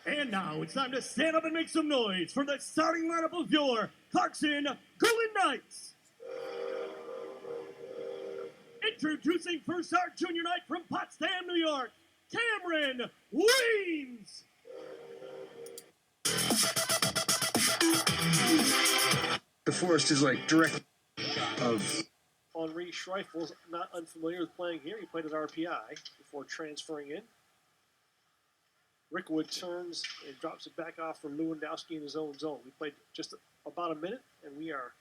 And now it's time to stand up and make some noise for the starting lineup of your Clarkson Golden Knights. Introducing first our junior knight from Potsdam, New York, Cameron Weems. The forest is like direct of. Henri Schreifel's not unfamiliar with playing here. He played at RPI before transferring in. Rickwood turns and drops it back off for Lewandowski in his own zone. We played just about a minute, and we are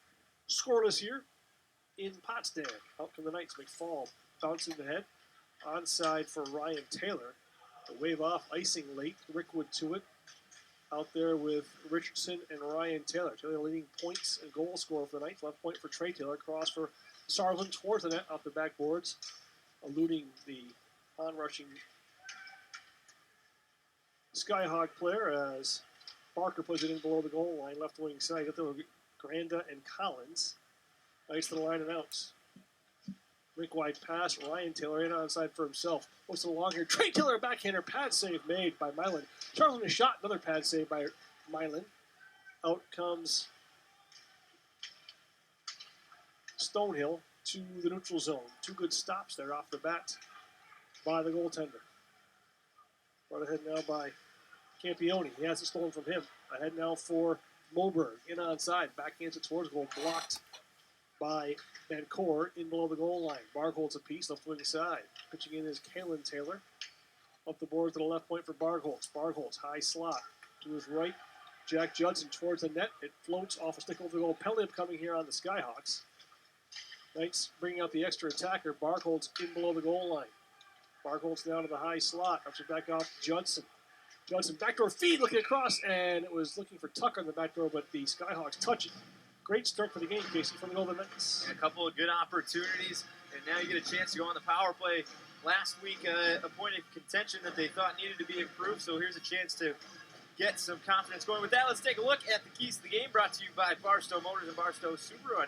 scoreless here in Potsdam. Out from the Knights, McFall bouncing the head. Onside for Ryan Taylor. The wave off, icing late. Rickwood to it. Out there with Richardson and Ryan Taylor. Taylor leading points and goal scorer for the Knights. Left point for Trey Taylor. Cross for Sarlin towards the net off the backboards, eluding the on-rushing Skyhawk player as Barker puts it in below the goal line, left wing side. Got there with Granda and Collins. Nice to the line and outs. Rink wide pass. Ryan Taylor in onside for himself. Looks along here. Trey Taylor, a backhander. Pad save made by Milan. Charles a shot. Another pad save by Milan. Out comes Stonehill to the neutral zone. Two good stops there off the bat by the goaltender. Brought ahead now by Campione. He has it stolen from him. Ahead now for Moberg. In onside. Backhands it towards goal. Blocked by Vancouver in below the goal line. Barg holds a piece left wing side. Pitching in is Kalen Taylor. Up the board to the left point for Bargholtz. Bargholtz, high slot. To his right, Jack Judson towards the net. It floats off a stick over the goal. Penalty upcoming here on the Skyhawks. Knights bringing out the extra attacker. Bargholtz in below the goal line. Bargholtz down to the high slot. Ups it back off Judson. Judson, backdoor feed, looking across, and it was looking for Tucker on the backdoor, but the Skyhawks touch it. Great start for the game, Casey, from the Golden Knights. And a couple of good opportunities, and now you get a chance to go on the power play. Last week, a point of contention that they thought needed to be improved, so here's a chance to get some confidence going. With that, let's take a look at the keys to the game, brought to you by Barstow Motors and Barstow Subaru on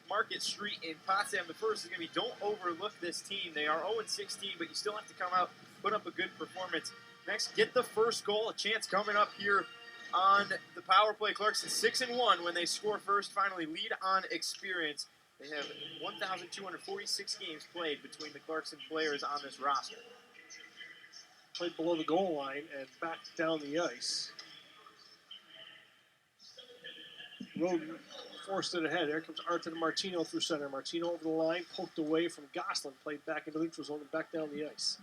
Market Street in Potsdam. The first is going to be, don't overlook this team. They are 0-16, but you still have to come out, put up a good performance. Next, get the first goal, a chance coming up here on the power play. Clarkson 6-1 when they score first. Finally, lead on experience. They have 1,246 games played between the Clarkson players on this roster. Played below the goal line and back down the ice. Roden forced it ahead. There comes Arton Martino through center. Martino over the line, poked away from Gosselin, played back into the neutral zone and back down the ice.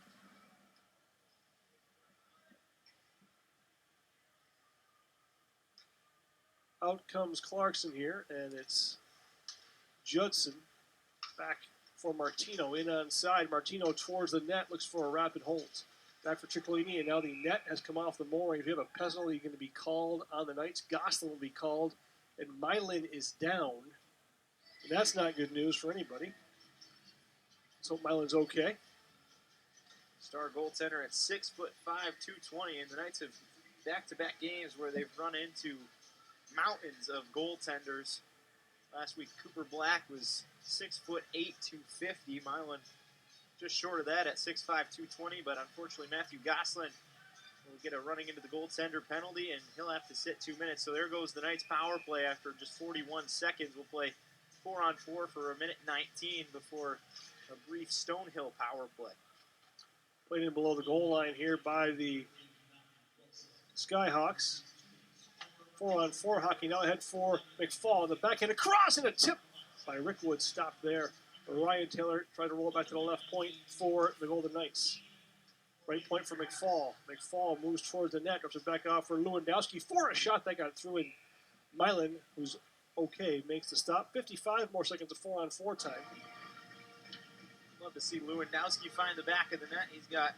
Out comes Clarkson here, and it's Judson back for Martino. In onside, Martino towards the net, looks for a rapid hold. Back for Ciccolini, and now the net has come off the mooring. If you have a penalty going to be called on the Knights, Gosselin will be called, and Milan is down. And that's not good news for anybody. Let's hope Milan's okay. Star goaltender at 6'5", 220, and the Knights have back-to-back games where they've run into mountains of goaltenders. Last week, Cooper Black was 6'8", 250. Milan just short of that at 6'5", 220, but unfortunately Matthew Gosselin will get a running into the goaltender penalty, and he'll have to sit 2 minutes. So there goes the Knights' power play after just 41 seconds. We'll play 4-on-4 for a minute 19 before a brief Stonehill power play. Played in below the goal line here by the Skyhawks. 4-on-4 hockey now ahead for McFall. The backhand across and a tip by Rickwood. Stopped there. Ryan Taylor tried to roll it back to the left point for the Golden Knights. Right point for McFall. McFall moves towards the net. Drops it back off for Lewandowski for a shot that got through in. Milan, who's okay, makes the stop. 55 more seconds of 4-on-4 time. Love to see Lewandowski find the back of the net. He's got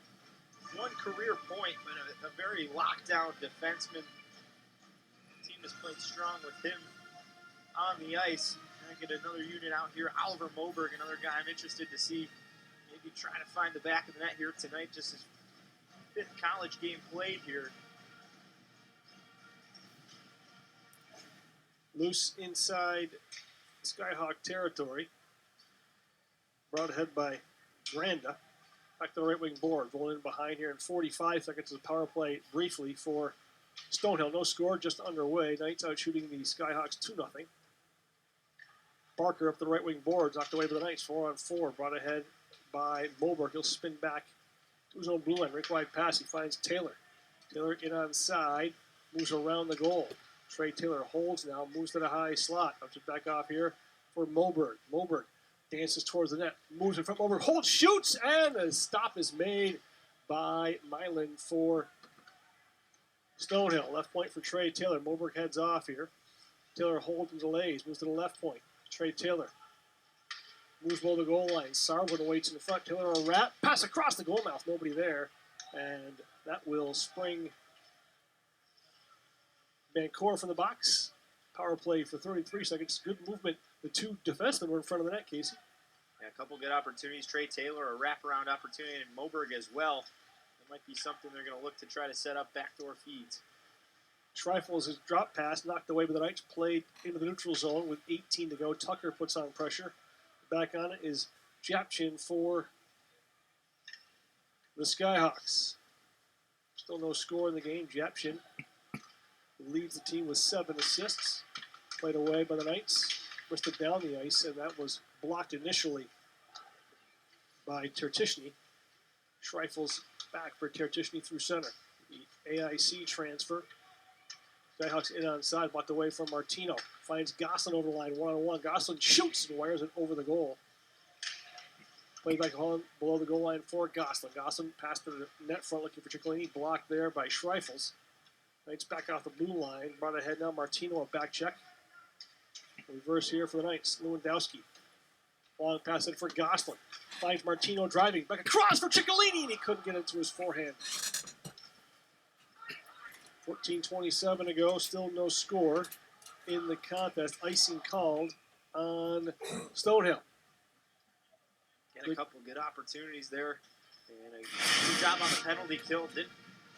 one career point, but a very lockdown defenseman. Team has played strong with him on the ice. And I get another unit out here. Oliver Moberg, another guy I'm interested to see. Maybe try to find the back of the net here tonight. Just his fifth college game played here. Loose inside Skyhawk territory. Brought ahead by Granda. Back to the right wing board. Rolling in behind here in 45 seconds of power play briefly for Stonehill, no score, just underway. Knights out shooting the Skyhawks 2-0. Barker up the right wing boards, knocked away by the Knights. 4-on-4, brought ahead by Moberg. He'll spin back to his own blue line. Rink wide pass. He finds Taylor. Taylor in on side, moves around the goal. Trey Taylor holds now, moves to the high slot. Ups it back off here for Moberg. Moberg dances towards the net, moves in front. Moberg holds, shoots, and a stop is made by Mylan for Stonehill. Left point for Trey Taylor. Moberg heads off here. Taylor holds and delays, moves to the left point. Trey Taylor moves below the goal line. Sarwood waits in the front. Taylor a wrap. Pass across the goal mouth. Nobody there. And that will spring Vancouver from the box. Power play for 33 seconds. Good movement. The two defensemen were in front of the net, Casey. Yeah, a couple good opportunities. Trey Taylor, a wraparound opportunity, and Moberg as well. It might be something they're going to look to try to set up backdoor feeds. Schreifels his drop pass, knocked away by the Knights, played into the neutral zone with 18 to go. Tucker puts on pressure. Back on it is Japchin for the Skyhawks. Still no score in the game. Japchin leads the team with 7 assists. Played away by the Knights. Twisted down the ice, and that was blocked initially by Tertishny. Schreifels back for Tertishny through center. The AIC transfer. Skyhawks in on side, blocked away from Martino. Finds Gosselin over the line, one-on-one. Gosselin shoots and wires it over the goal. Played back home below the goal line for Gosselin. Gosselin passed to the net front looking for Ciccolini. Blocked there by Schreifels. Knights back off the blue line. Brought ahead now. Martino, a back check. Reverse here for the Knights. Lewandowski. Long pass in for Gosselin. Finds Martino driving. Back across for Ciccolini, and he couldn't get into his forehand. 14:27 to go. Still no score in the contest. Icing called on Stonehill. Get a couple good opportunities there. And a good job on the penalty kill. Didn't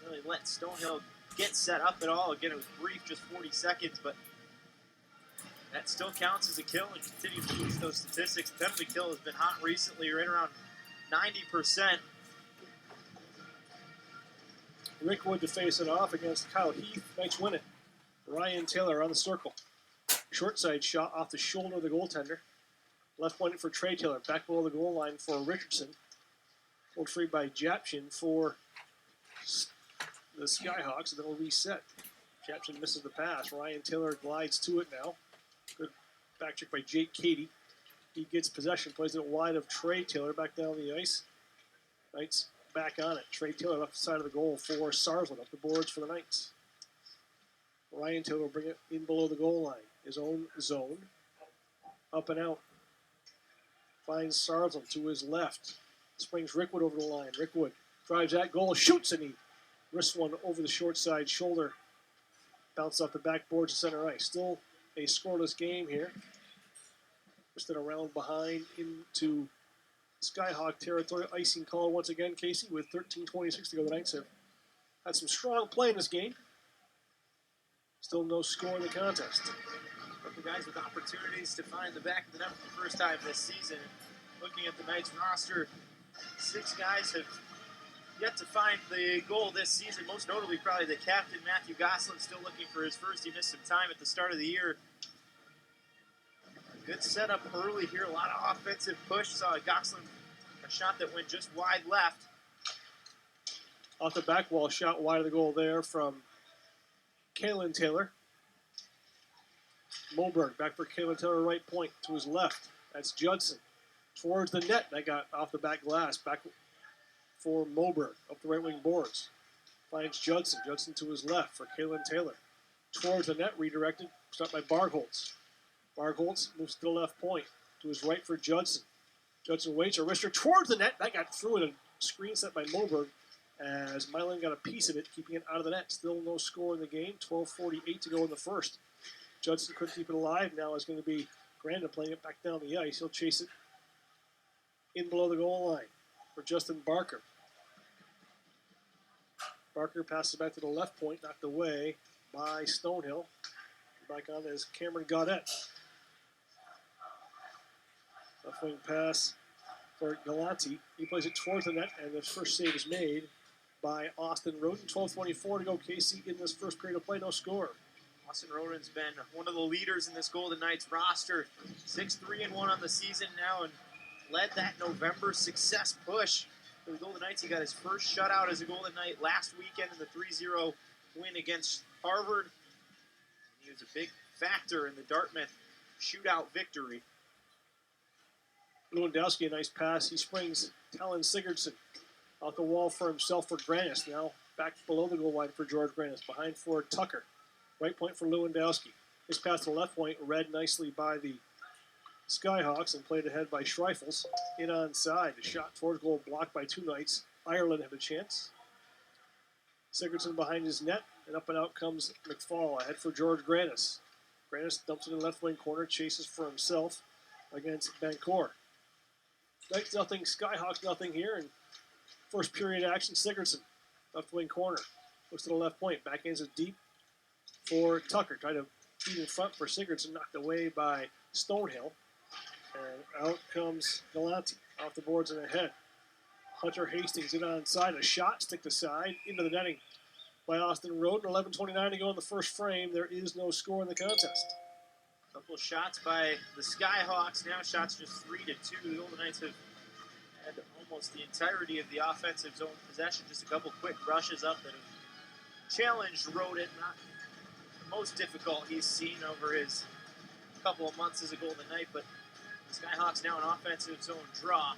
really let Stonehill get set up at all. Again, it was brief, just 40 seconds, but that still counts as a kill and continue to use those statistics. Penalty kill has been hot recently, right around 90%. Rick Wood to face it off against Kyle Heath. Knights win it. Ryan Taylor on the circle. Short side shot off the shoulder of the goaltender. Left pointed for Trey Taylor. Back below the goal line for Richardson. Pulled free by Japchin for the Skyhawks, and then will reset. Japchin misses the pass. Ryan Taylor glides to it now. Good back check by Jake Cady. He gets possession, plays it wide of Trey Taylor back down the ice. Knights back on it. Trey Taylor left side of the goal for Sarsland up the boards for the Knights. Ryan Taylor will bring it in below the goal line. His own zone. Up and out. Finds Sarsland to his left. Springs Rickwood over the line. Rickwood drives that goal, shoots, and he wrists one over the short side shoulder. Bounced off the backboards to center ice. Still a scoreless game here. Twisted around behind into Skyhawk territory. Icing call once again, Casey, with 13:26 to go. The Knights have had some strong play in this game. Still no score in the contest. Couple guys with opportunities to find the back of the net for the first time this season. Looking at the Knights roster, 6 guys have yet to find the goal this season. Most notably, probably the captain, Matthew Gosselin, still looking for his first. He missed some time at the start of the year. Good setup early here. A lot of offensive push. Saw Gosselin, a shot that went just wide left. Off the back wall, shot wide of the goal there from Kalen Taylor. Moberg back for Kalen Taylor, right point to his left. That's Judson. Towards the net. That got off the back glass. Back for Moberg up the right wing boards. Finds Judson. Judson to his left for Kalen Taylor. Towards the net, redirected. Stopped by Bargholtz. Bargholtz moves to the left point. To his right for Judson. Judson waits. A wrister towards the net. That got through in a screen set by Moberg as Mylan got a piece of it, keeping it out of the net. Still no score in the game. 12:48 to go in the first. Judson couldn't keep it alive. Now is going to be Grandin playing it back down the ice. He'll chase it in below the goal line for Justin Barker. Barker passes back to the left point, knocked away by Stonehill. Back on is Cameron Gaudette. Left wing pass for Galante. He plays it towards the net, and the first save is made by Austin Roden. 12:24 to go. Casey in this first period of play. No score. Austin Roden's been one of the leaders in this Golden Knights roster. 6-3-1 on the season now and led that November success push for the Golden Knights. He got his first shutout as a Golden Knight last weekend in the 3-0 win against Harvard. He was a big factor in the Dartmouth shootout victory. Lewandowski, a nice pass. He springs Talon Sigurdsson out the wall for himself for Grannis. Now back below the goal line for George Grannis. Behind for Tucker. Right point for Lewandowski. His pass to the left point, read nicely by the Skyhawks and played ahead by Schreifels. In onside. The shot towards goal blocked by two Knights. Ireland have a chance. Sigurdsson behind his net, and up and out comes McFall ahead for George Grannis. Grannis dumps it in the left wing corner, chases for himself against Bancourt. Knights nothing, Skyhawks nothing here, and first period action, Sigurdsson, left wing corner. Looks to the left point, backhands it deep for Tucker. Tried to beat in front for Sigurdsson, knocked away by Stonehill. And out comes Galante, off the boards and ahead. Hunter Hastings in onside, a shot, stick aside, into the netting by Austin Roden. 11:29 to go in the first frame. There is no score in the contest. A couple of shots by the Skyhawks. Now shots just 3-2. The Golden Knights have had almost the entirety of the offensive zone possession. Just a couple quick rushes up that have challenged Roden. Not the most difficult he's seen over his couple of months as a Golden Knight, but the Skyhawks now an offensive zone draw.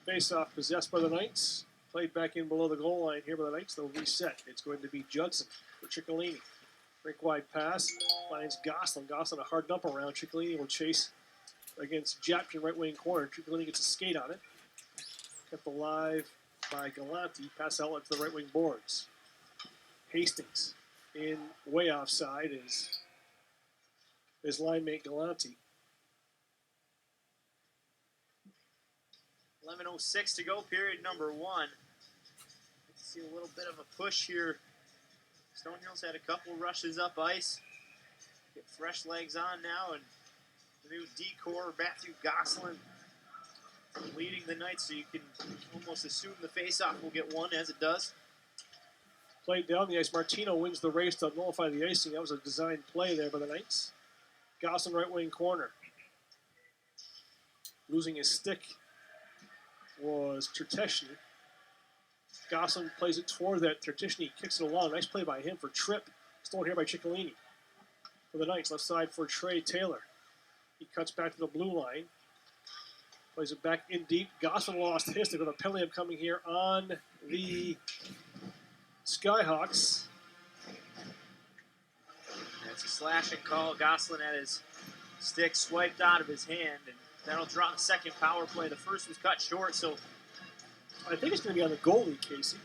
Face-off possessed by the Knights. Played back in below the goal line here by the Knights. They'll reset. It's going to be Judson for Ciccolini. Rink-wide pass. Finds Goslin. Goslin a hard dump around. Ciccolini will chase against Japkin right wing corner. Ciccolini gets a skate on it. Kept alive by Galante. Pass outlet to the right wing boards. Hastings in way offside is his line mate Galante. 11:06 to go, period number one. See a little bit of a push here. Stonehill's had a couple rushes up ice. Get fresh legs on now, and the new decor, Matthew Goslin, leading the Knights, so you can almost assume the faceoff will get one, as it does. Played down the ice. Martino wins the race to nullify the icing. That was a designed play there by the Knights. Goslin right wing corner. Losing his stick was Terteshny. Goslin plays it toward that. Terteshny kicks it along. Nice play by him for Tripp. Stolen here by Ciccolini. For the Knights, left side for Trey Taylor. He cuts back to the blue line. Plays it back in deep. Goslin lost his stick with a penalty upcoming here on the Skyhawks. That's a slashing call. Goslin had his stick swiped out of his hand, and that'll draw the second power play. The first was cut short, so I think it's going to be on the goalie, Casey.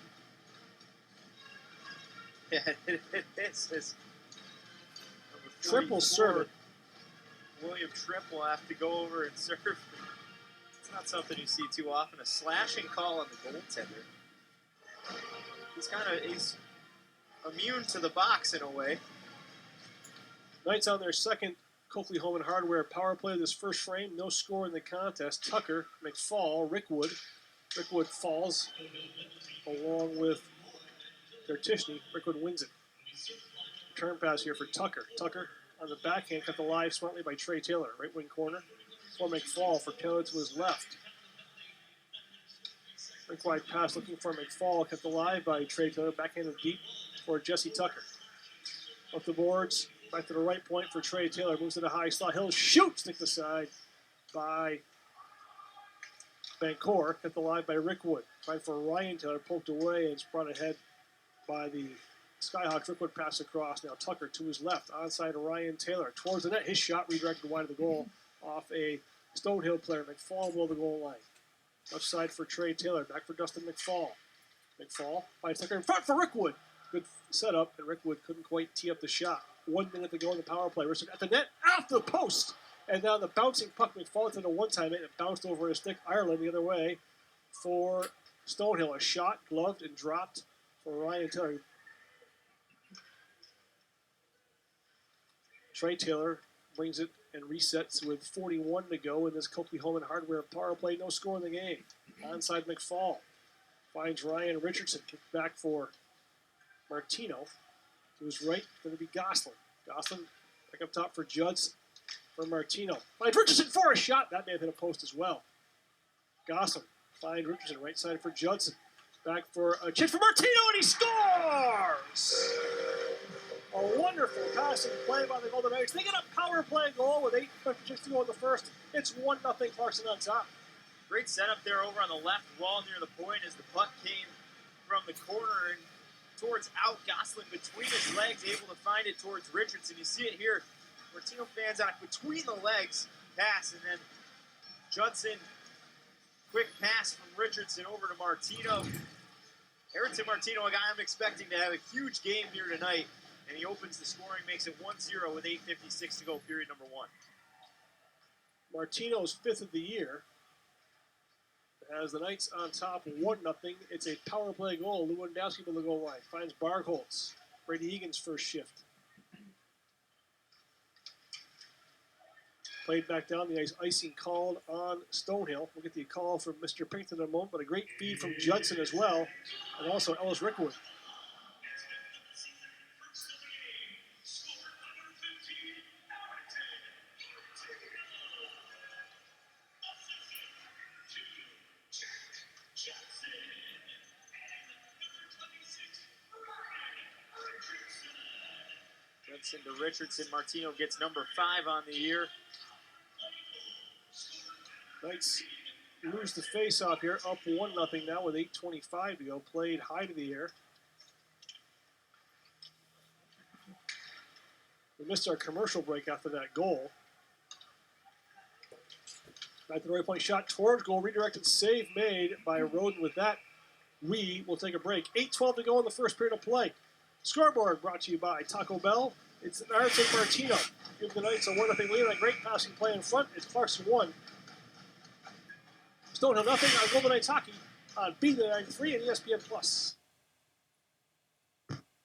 yeah, it is. Triple serve. William Tripp will have to go over and serve. It's not something you see too often. A slashing call on the goaltender. He's immune to the box in a way. Knights on their second Coakley Home and Hardware power play of this first frame. No score in the contest. Tucker, McFall, Rickwood. Rickwood falls along with Terteshny. Rickwood wins it. Return pass here for Tucker. Tucker on the backhand, cut the live smartly by Trey Taylor. Right wing corner for McFall, for Taylor to his left. Rink-wide pass looking for McFall, cut the live by Trey Taylor. Backhanded deep for Jesse Tucker. Up the boards, back to the right point for Trey Taylor. Moves to the high slot. He'll shoot, stick aside by Bancourt. Cut the live by Rickwood. Tried for Ryan Taylor, poked away, and it's brought ahead by the Skyhawks. Rickwood pass across. Now Tucker to his left. Onside Ryan Taylor. Towards the net. His shot redirected wide of the goal off a Stonehill player. McFall below the goal line. Left side for Trey Taylor. Back for Dustin McFall. McFall finds Tucker in front for Rickwood. Good setup, and Rickwood couldn't quite tee up the shot. 1 minute to go in the power play. Risser at the net, off the post. And now the bouncing puck, McFall to the one-time it, and bounced over his stick. Ireland the other way for Stonehill. A shot, gloved, and dropped for Ryan Taylor. Trey Taylor brings it and resets with 41 to go in this Coakley Home and Hardware power play. No score in the game. Onside McFall finds Ryan Richardson. Kick back for Martino. To his right, going to be Goslin. Goslin back up top for Judson. For Martino. Finds Richardson for a shot. That may have hit a post as well. Goslin finds Richardson. Right side for Judson. Back for a chip for Martino, and he scores! A wonderful passing play by the Golden Knights. They get a power play goal with 8:56 to go in the first. It's 1-0 Clarkson on top. Great setup there over on the left wall near the point as the puck came from the corner and towards out. Goslin between his legs, able to find it towards Richardson. You see it here. Martino fans out between the legs pass, and then Judson, quick pass from Richardson over to Martino. Ayrton Martino, a guy I'm expecting to have a huge game here tonight, and he opens the scoring, makes it 1-0 with 8:56 to go, period number 1. Martino's 5th of the year. As the Knights on top 1-0. It's a power play goal. Lewandowski will go wide. Finds Bargholtz. Brady Egan's first shift. Played back down the ice. Icing called on Stonehill. We'll get the call from Mr. Pinkton in a moment, but a great feed from Judson as well, and also Ellis Rickwood. Judson to Richardson. Martino gets number 5 on the year. Knights lose the face-off here, up 1-0 now with 8:25 to go. Played high to the air. We missed our commercial break after that goal. Back to the right point shot towards goal. Redirected save made by Roden with that. We will take a break. 8:12 to go in the first period of play. Scoreboard brought to you by Taco Bell. It's Ayrton Martino. Give the Knights a 1-0 lead. A great passing play in front. It's Clarkson 1. Stonehill nothing on Golden Knights hockey on B93 and ESPN Plus.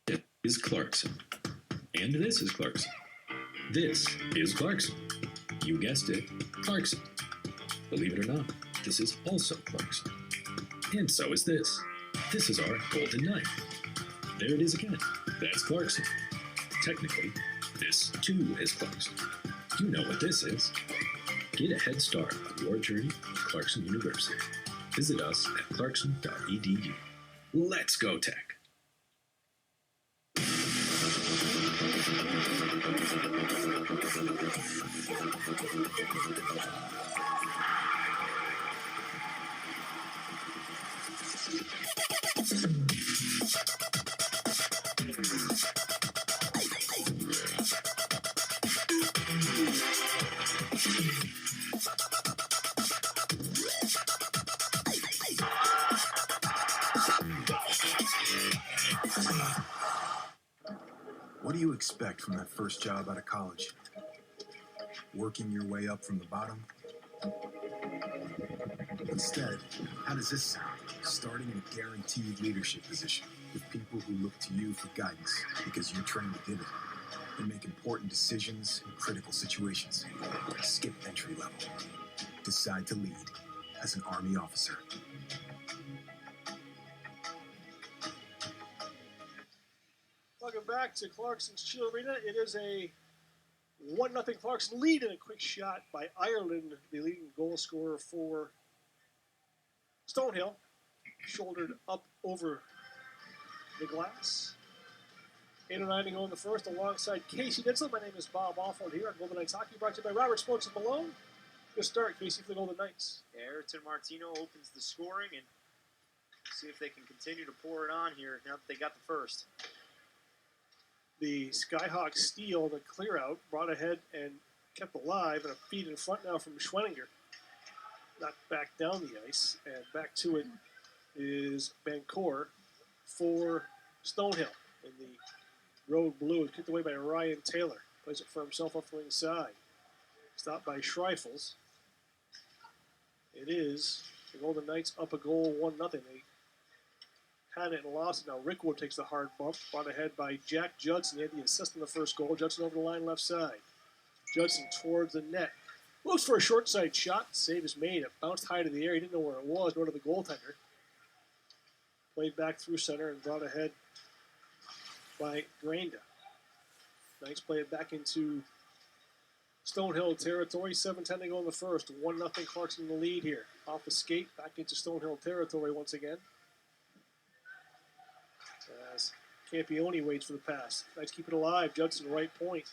This is Clarkson. And this is Clarkson. This is Clarkson. You guessed it, Clarkson. Believe it or not, this is also Clarkson. And so is this. This is our Golden Knight. There it is again. That's Clarkson. Technically, this too is Clarkson. You know what this is. Get a head start on your journey to Clarkson University. Visit us at clarkson.edu. Let's go Tech! What do you expect from that first job out of college? Working your way up from the bottom? Instead, how does this sound? Starting in a guaranteed leadership position with people who look to you for guidance because you're trained to give it and make important decisions in critical situations. Skip entry level. Decide to lead as an Army officer. Welcome back to Clarkson's Shield Arena. It is a 1-0 Clarkson lead and a quick shot by Ireland, the leading goal scorer for Stonehill. Shouldered up over the glass. 8:09 to go in the first alongside Casey Ditzel. My name is Bob Alford here on Golden Knights Hockey, brought to you by Robert Sports and Malone. Good start, Casey, for the Golden Knights. Ayrton Martino opens the scoring, and see if they can continue to pour it on here now that they got the first. The Skyhawk steal, the clear out, brought ahead and kept alive, and a feed in front now from Schwenninger. Knocked back down the ice, and back to it is Bancourt for Stonehill. In the road blue, kicked away by Ryan Taylor. Plays it for himself off the wing side. Stopped by Schreifels. It is the Golden Knights up a goal, 1-0. They had it and lost it. Now Rickwood takes the hard bump, brought ahead by Jack Judson. He had the assist on the first goal. Judson over the line left side. Judson towards the net. Looks for a short side shot. Save is made. It bounced high to the air. He didn't know where it was, nor to the goaltender. Played back through center and brought ahead by Granda. Knights play it back into Stonehill territory. 7:10 to go in the first. 1-0 Clarkson in the lead here. Off the skate, back into Stonehill territory once again. As Campione waits for the pass. Knights keep it alive. Judson right point.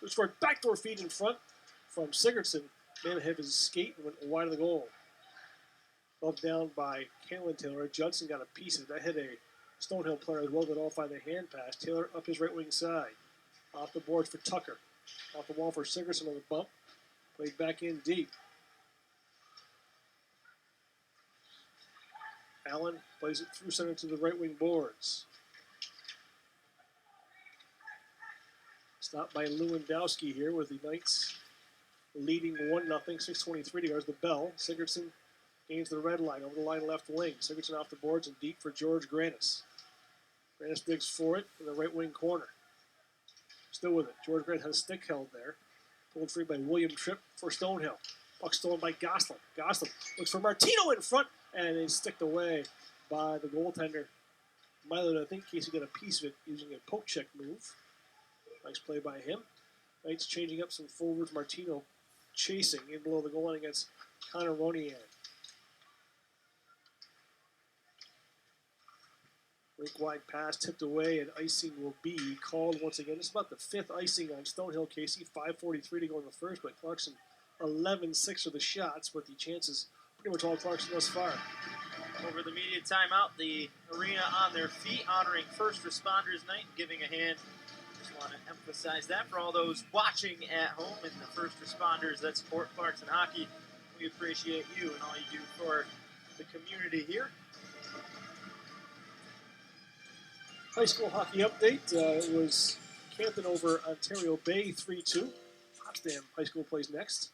Looks for a backdoor feed in front from Sigurdsson. Man ahead of his skate and went wide of the goal. Held down by Caitlin Taylor. Judson got a piece of it. That hit a Stonehill player as well that all find the hand pass. Taylor up his right wing side. Off the boards for Tucker. Off the wall for Sigurdsson on the bump. Played back in deep. Allen plays it through center to the right wing boards. Stopped by Lewandowski here with the Knights leading 1-0. 6:23 to go. There's the bell. Sigurdsson gains the red line over the line left wing. Sigurdsson off the boards and deep for George Granis. Granis digs for it in the right wing corner. Still with it. George Granis has a stick held there. Pulled free by William Tripp for Stonehill. Puck stolen by Goslin. Goslin looks for Martino in front and is sticked away by the goaltender. Milo, I think Casey got a piece of it using a poke check move. Nice play by him. Knights changing up some forwards. Martino chasing in below the goal line against Connor Ronian. Rink wide pass tipped away, and icing will be called once again. This is about the fifth icing on Stonehill, Casey. 5:43 to go in the first, but Clarkson 11-6 of the shots, but the chances pretty much all Clarkson thus far. Over the media timeout, the arena on their feet, honoring First Responders Night, giving a hand. Just want to emphasize that for all those watching at home and the first responders that support Clarkson hockey. We appreciate you and all you do for the community here. High school hockey update. It was Canton over Ontario Bay 3-2. Potsdam High School plays next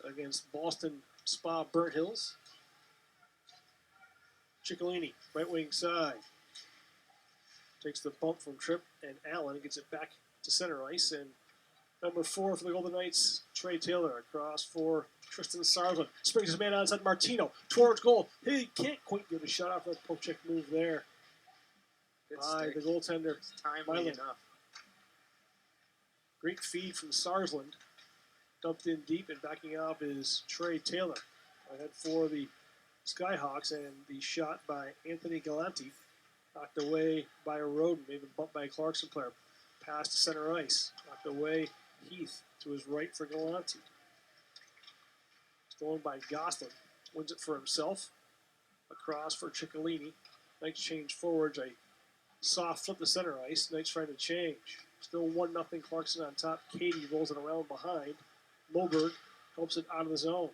against Boston Spa Burnt Hills. Ciccolini, right wing side. Takes the bump from Tripp and Allen. Gets it back to center ice. And number 4 for the Golden Knights, Trey Taylor, across for Tristan Sarsland. Springs his man outside Martino towards goal. He can't quite get a shot off that poke check move there. Good By stick. the goaltender. It's timely Milan. enough. Great feed from Sarsland. Dumped in deep and backing off is Trey Taylor. Ahead for the Skyhawks, and the shot by Anthony Galanti knocked away by a Roden, maybe bumped by a Clarkson player. Pass to center ice. Knocked away Heath to his right for Galanti. Stolen by Goslin. Wins it for himself. Across for Ciccolini. Knights change forwards. A soft flip to center ice. Knights trying to change. Still 1-0 Clarkson on top. Katie rolls it around behind. Moberg helps it out of the zone.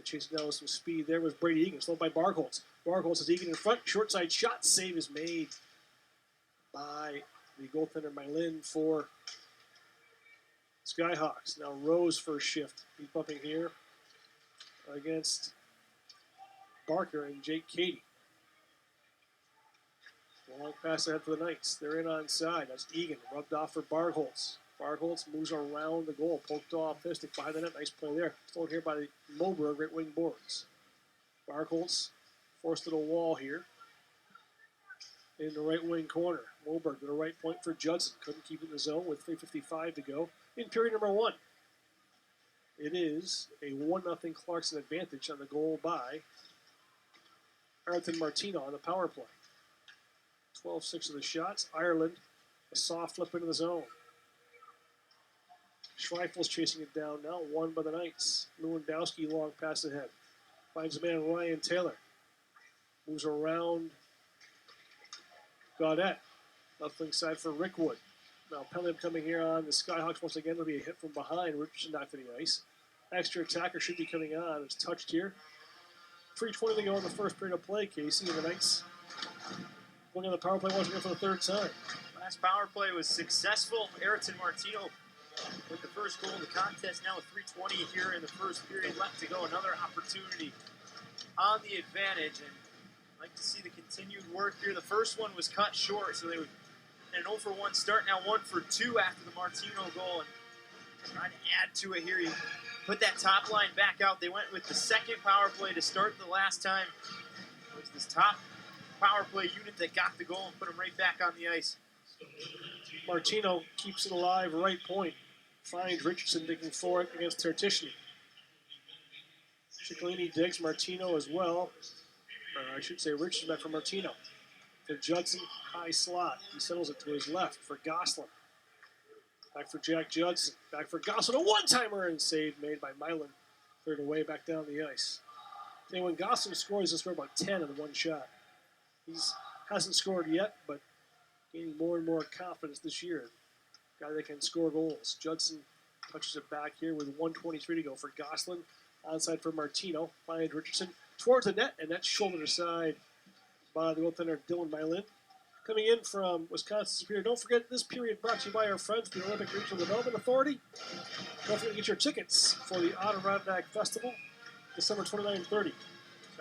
Chasing down with some speed there was Brady Egan. Slowed by Bargholtz. Bargholtz is Egan in front. Short side shot. Save is made by the goaltender Mylin for Skyhawks. Now Rose first shift. He's bumping here against Barker and Jake Cady. Long pass ahead for the Knights. They're in on side. That's Egan. Rubbed off for Bargholtz. Bargholtz moves around the goal. Poked off. Pistic behind the net. Nice play there. Stolen here by the Moberg right wing boards. Bargholtz forced to the wall here. In the right wing corner. Moberg to the right point for Judson. Couldn't keep it in the zone with 3:55 to go in period number 1. It is a 1-0 Clarkson advantage on the goal by Ayrton Martino on the power play. 12-6 of the shots. Ireland, a soft flip into the zone. Schreifel's chasing it down now, won by the Knights. Lewandowski long pass ahead. Finds the man Ryan Taylor. Moves around Gaudette. Left wing side for Rickwood. Now penalty coming here on the Skyhawks once again. There'll be a hit from behind. Richardson knocked to the ice. Extra attacker should be coming on. It's touched here. 3:20 to go in the first period of play, Casey. And the Knights going on the power play once again for the third time. Last power play was successful. Ayrton Martino with the first goal of the contest. Now with 3:20 here in the first period left to go. Another opportunity on the advantage. And I'd like to see the continued work here. The first one was cut short, so they would an 0 for 1 start, now 1 for 2 after the Martino goal, and trying to add to it here. He put that top line back out. They went with the second power play to start the last time. It was this top power play unit that got the goal and put him right back on the ice. Martino keeps it alive, right point. Finds Richardson digging for it against Tertishny. Ciccolini digs Martino as well. Or I should say Richardson back for Martino. For Judson, high slot. He settles it to his left for Gosselin. Back for Jack Judson. Back for Gosselin. A one-timer and save made by Milan. Cleared away back down the ice. And when Gosselin scores, he'll score about 10 in one shot. He hasn't scored yet, but gaining more and more confidence this year. Guy that can score goals. Judson touches it back here with 1:23 to go for Gosselin. Onside for Martino. Finds Richardson towards the net, and that's shouldered aside by the goaltender Dylan Mylin. Coming in from Wisconsin Superior. Don't forget this period brought to you by our friends, the Olympic Regional Development Authority. Don't forget to get your tickets for the Adirondack Festival, December 29 and 30.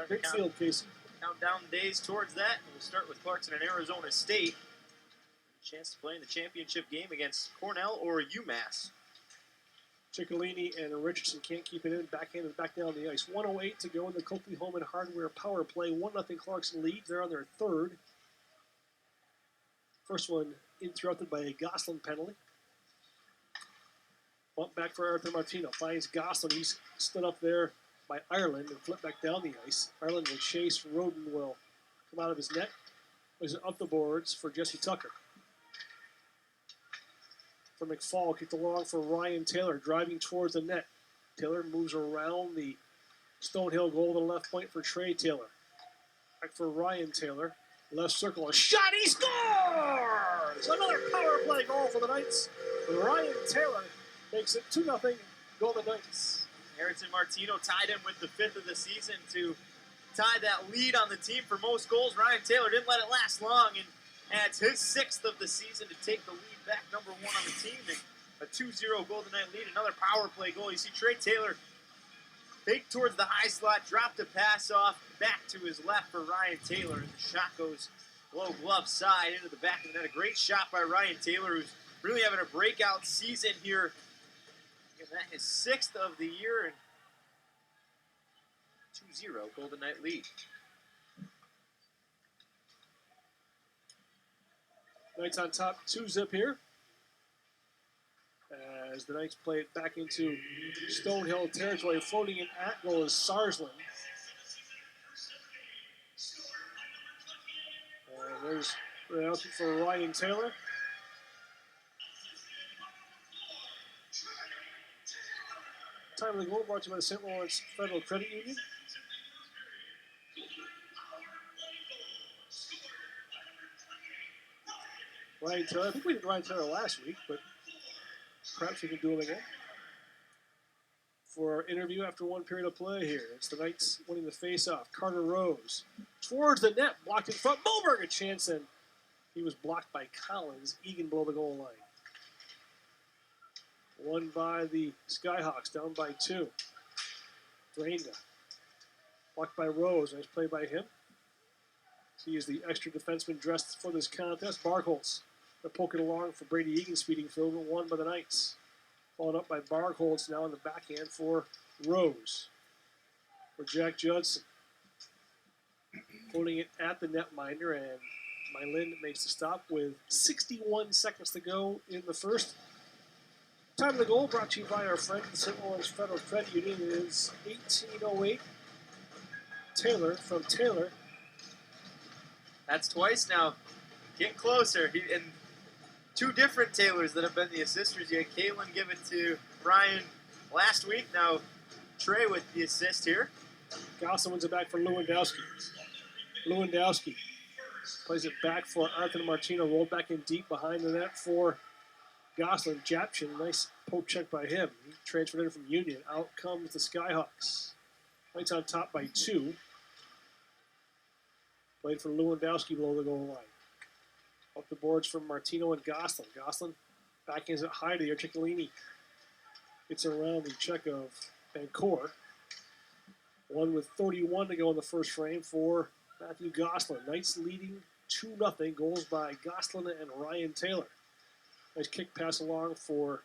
Great field, Casey. Count down days towards that. We'll start with Clarkson and Arizona State. Chance to play in the championship game against Cornell or UMass. Ciccolini and Richardson can't keep it in. Backhanded back down the ice. 1:08 to go in the Copley Home and Hardware power play. 1-0 Clarkson leads. They're on their third. First one interrupted by a Gosselin penalty. Bump back for Arthur Martino. Finds Gosselin. He's stood up there by Ireland and flipped back down the ice. Ireland will chase. Roden will come out of his net. Plays it up the boards for Jesse Tucker. For McFall, kicked along for Ryan Taylor, driving towards the net. Taylor moves around the Stonehill goal to the left point for Trey Taylor. Back for Ryan Taylor. Left circle, a shot, he scores! Another power play goal for the Knights. Ryan Taylor makes it 2-0 Golden Knights. Harrison Martino tied him with the 5th of the season to tie that lead on the team for most goals. Ryan Taylor didn't let it last long and adds his 6th of the season to take the lead back, number 1 on the team, and a 2-0 Golden Knight lead. Another power play goal. You see Trey Taylor fake towards the high slot, dropped a pass off, back to his left for Ryan Taylor, and the shot goes low glove side into the back of the net. A great shot by Ryan Taylor, who's really having a breakout season here. And that is 6th of the year, and 2-0 Golden Knight lead. Knights on top, 2-0 here. As the Knights play it back into Stonehill territory. Floating in at goal is Sarsland. There's the announcement for Ryan Taylor. Time of the goal brought to you by the St. Lawrence Federal Credit Union. Ryan Taylor, I think we did Ryan Taylor last week, but perhaps we can do him again. For our interview after one period of play here, it's the Knights winning the face-off. Carter Rose towards the net, blocked in front. Moberg a chance, and he was blocked by Collins. Egan below the goal line. Won by the Skyhawks, down by 2. Drainda. Blocked by Rose. Nice play by him. He is the extra defenseman dressed for this contest. Barkholz. They're poking along for Brady Egan, speeding field, but won by the Knights. Followed up by Barkholz now in the backhand for Rose. For Jack Judson. Holding it at the netminder, and Mylin makes the stop with 61 seconds to go in the first. Time of the goal brought to you by our friend, the St. Lawrence Federal Credit Union, is 18:08. Taylor from Taylor. That's twice now. Getting closer. And 2 different Taylors that have been the assisters. You had Kalen give it to Ryan last week. Now Trey with the assist here. Gosselin wins it back for Lewandowski. Lewandowski plays it back for Arthur Martino. Rolled back in deep behind the net for Gosselin. Japchin, nice poke check by him. He transferred in from Union. Out comes the Skyhawks. Knights on top by 2. Played for Lewandowski below the goal line. Up the boards from Martino and Gosselin. Gosselin backhands it high to the Ciccolini. Gets around the check of Vancouver. 1 with 31 to go in the first frame for Matthew Gosselin. Knights leading 2-0. Goals by Goslin and Ryan Taylor. Nice kick pass along for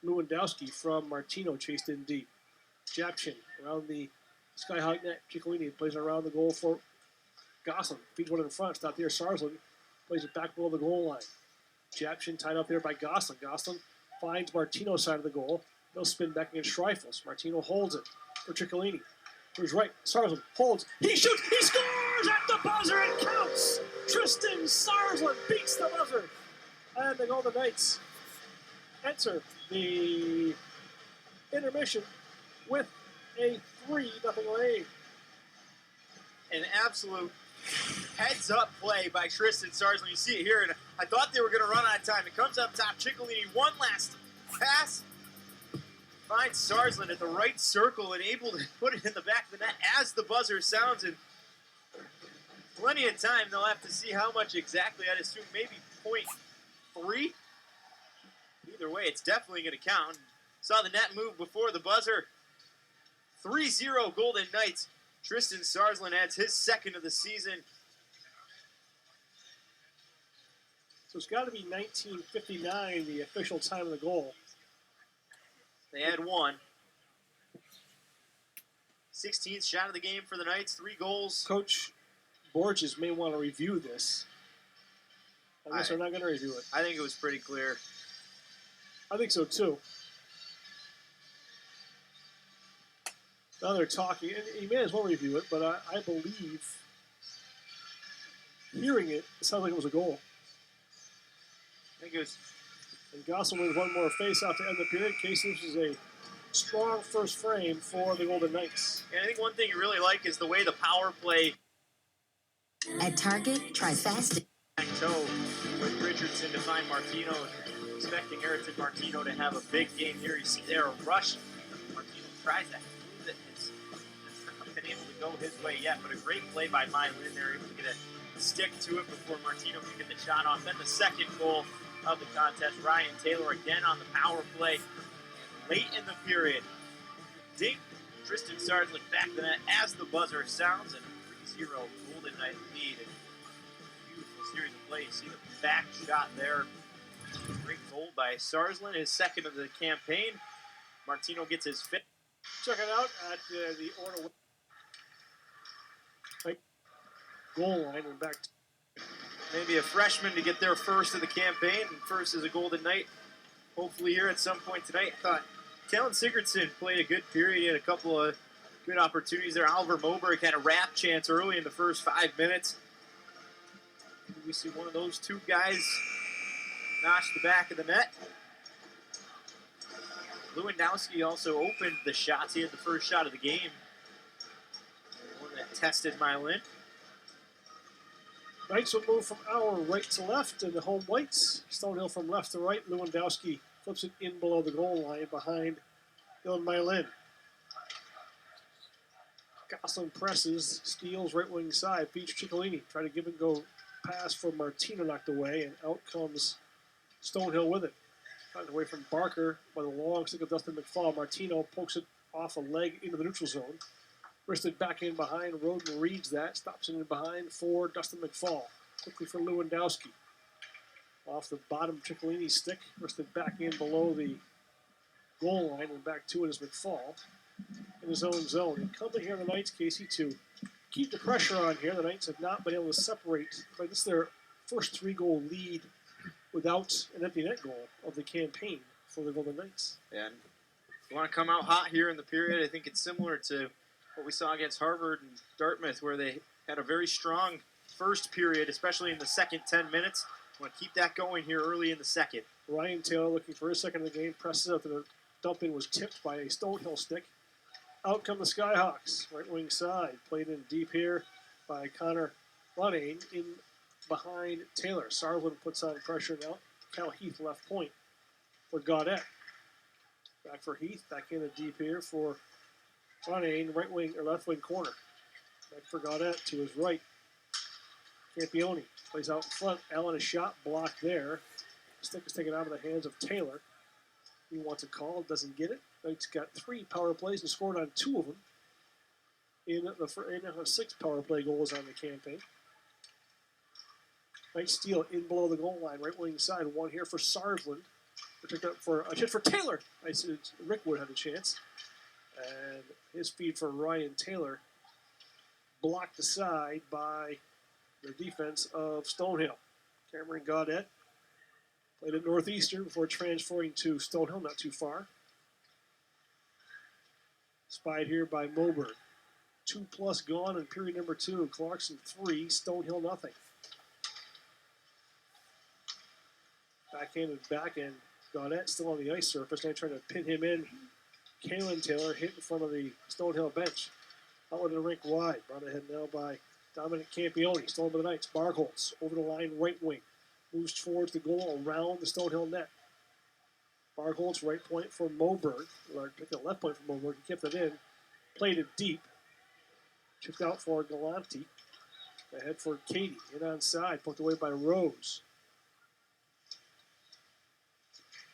Lewandowski from Martino, chased in deep. Japchin around the Skyhawk net. Ciccolini plays it around the goal for Goslin. Feeds one in front. Stop here. Sarsland plays it back below the goal line. Japchin tied up there by Goslin. Goslin finds Martino's side of the goal. They'll spin back against Schreifels. Martino holds it for Ciccolini. To his right. Sarsland holds. He shoots. He scores at the buzzer. It counts. Tristan Sarsland beats the buzzer. And the Golden Knights enter the intermission with a 3-0 lead. An absolute heads-up play by Tristan Sarsland. You see it here, and I thought they were going to run out of time. It comes up top. Ciccolini, one last pass. Finds Sarsland at the right circle and able to put it in the back of the net as the buzzer sounds. And plenty of time. They'll have to see how much exactly. I'd assume maybe 0.3. Either way, it's definitely going to count. Saw the net move before the buzzer. 3-0 Golden Knights. Tristan Sarsland adds his second of the season. So it's got to be 19:59, the official time of the goal. They had one. 16th shot of the game for the Knights. 3 goals. Coach Borges may want to review this. I guess they're not going to review it. I think it was pretty clear. I think so too. Now they're talking, and he may as well review it, but I believe, hearing it, it sounds like it was a goal. I think it was. And Goslin with one more face-off to end the period. Casey, this is a strong first frame for the Golden Knights. And I think one thing you really like is the way the power play. At Target, try fast. Back toe with Richardson to find Martino. Expecting Ayrton Martino to have a big game here. You see there a rush. Martino tries that. It's not been able to go his way yet, but a great play by Mylin. They're able to get a stick to it before Martino can get the shot off. Then the second goal of the contest, Ryan Taylor again on the power play. Late in the period, dink Tristan Sarsland back to the net as the buzzer sounds, and 3-0 Golden Knight lead. Beautiful series of plays. See the back shot there. Great goal by Sarsland, his second of the campaign. Martino gets his fifth. Check it out at the Order goal line and back. Maybe a freshman to get their first of the campaign, and first as a Golden Knight. Hopefully here at some point tonight. I thought Talon Sigurdsson played a good period. He had a couple of good opportunities there. Oliver Moberg had a wrap chance early in the first 5 minutes. We see one of those two guys notch the back of the net. Lewandowski also opened the shots. He had the first shot of the game. One that tested Mylin. Knights will move from our right to left, and the home whites. Stonehill from left to right. Lewandowski flips it in below the goal line behind Dylan Mylin. Goslin presses, steals right wing side. Feeds Ciccolini. Try to give and go pass for Martino, knocked away, and out comes Stonehill with it. Knocked away from Barker by the long stick of Dustin McFall. Martino pokes it off a leg into the neutral zone. Wristed back in behind. Roden reads that. Stops it in behind for Dustin McFall. Quickly for Lewandowski. Off the bottom Ciccolini's stick. Wristed back in below the goal line. And back to it is McFall in his own zone. And coming here the Knights, Casey, to keep the pressure on here. The Knights have not been able to separate. But this is their first 3-goal lead without an empty net goal of the campaign for the Golden Knights. And if you want to come out hot here in the period, I think it's similar to what we saw against Harvard and Dartmouth, where they had a very strong first period, especially in the second 10 minutes. Want to keep that going here early in the second. Ryan Taylor looking for his second of the game. Presses out to the dump in, was tipped by a Stonehill stick. Out come the Skyhawks. Right wing side. Played in deep here by Connor Running in behind Taylor. Sarsland puts on pressure now. Cal Heath left point for Gaudette. Back for Heath. Back in the deep here for Running, right wing or left wing corner. Back for Gaudette to his right. Campione plays out in front. Allen, a shot blocked there. Stick is taken out of the hands of Taylor. He wants a call, doesn't get it. Knights got 3 power plays and scored on 2 of them in 6 power play goals on the campaign. Nice steal in below the goal line, right wing side. One here for Sarsland. Picked up for a chance for Taylor. I said Rickwood had a chance. And his feed for Ryan Taylor blocked aside by the defense of Stonehill. Cameron Gaudette played at Northeastern before transferring to Stonehill, not too far. Spied here by Moberg. 2+ gone in period number 2. Clarkson 3, Stonehill nothing. Backhand. Gaudette still on the ice surface. Now trying to pin him in. Kalen Taylor hit in front of the Stonehill bench. Out of the rink wide. Brought ahead now by Dominic Campione. Stolen by the Knights. Barholtz over the line, right wing. Moves towards the goal around the Stonehill net. Barholtz, right point for Moberg. Or took the left point for Moberg. He kept it in. Played it deep. Chipped out for Galante. Ahead for Katie. In onside. Poked away by Rose.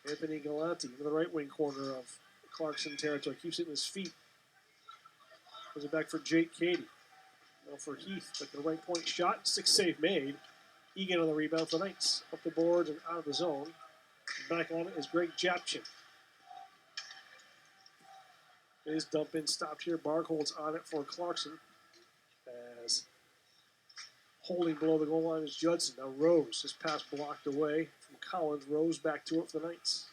Anthony Galante into the right wing corner of Clarkson territory. Keeps it in his feet. Goes it back for Jake Katie. Now for Heath. Took the right point shot. 6 save made. Egan on the rebound for the Knights. Up the boards and out of the zone. Back on it is Greg Japchin. His dump in stopped here. Barholtz on it for Clarkson. As holding below the goal line is Judson. Now Rose. His pass blocked away from Collins. Rose back to it for the Knights.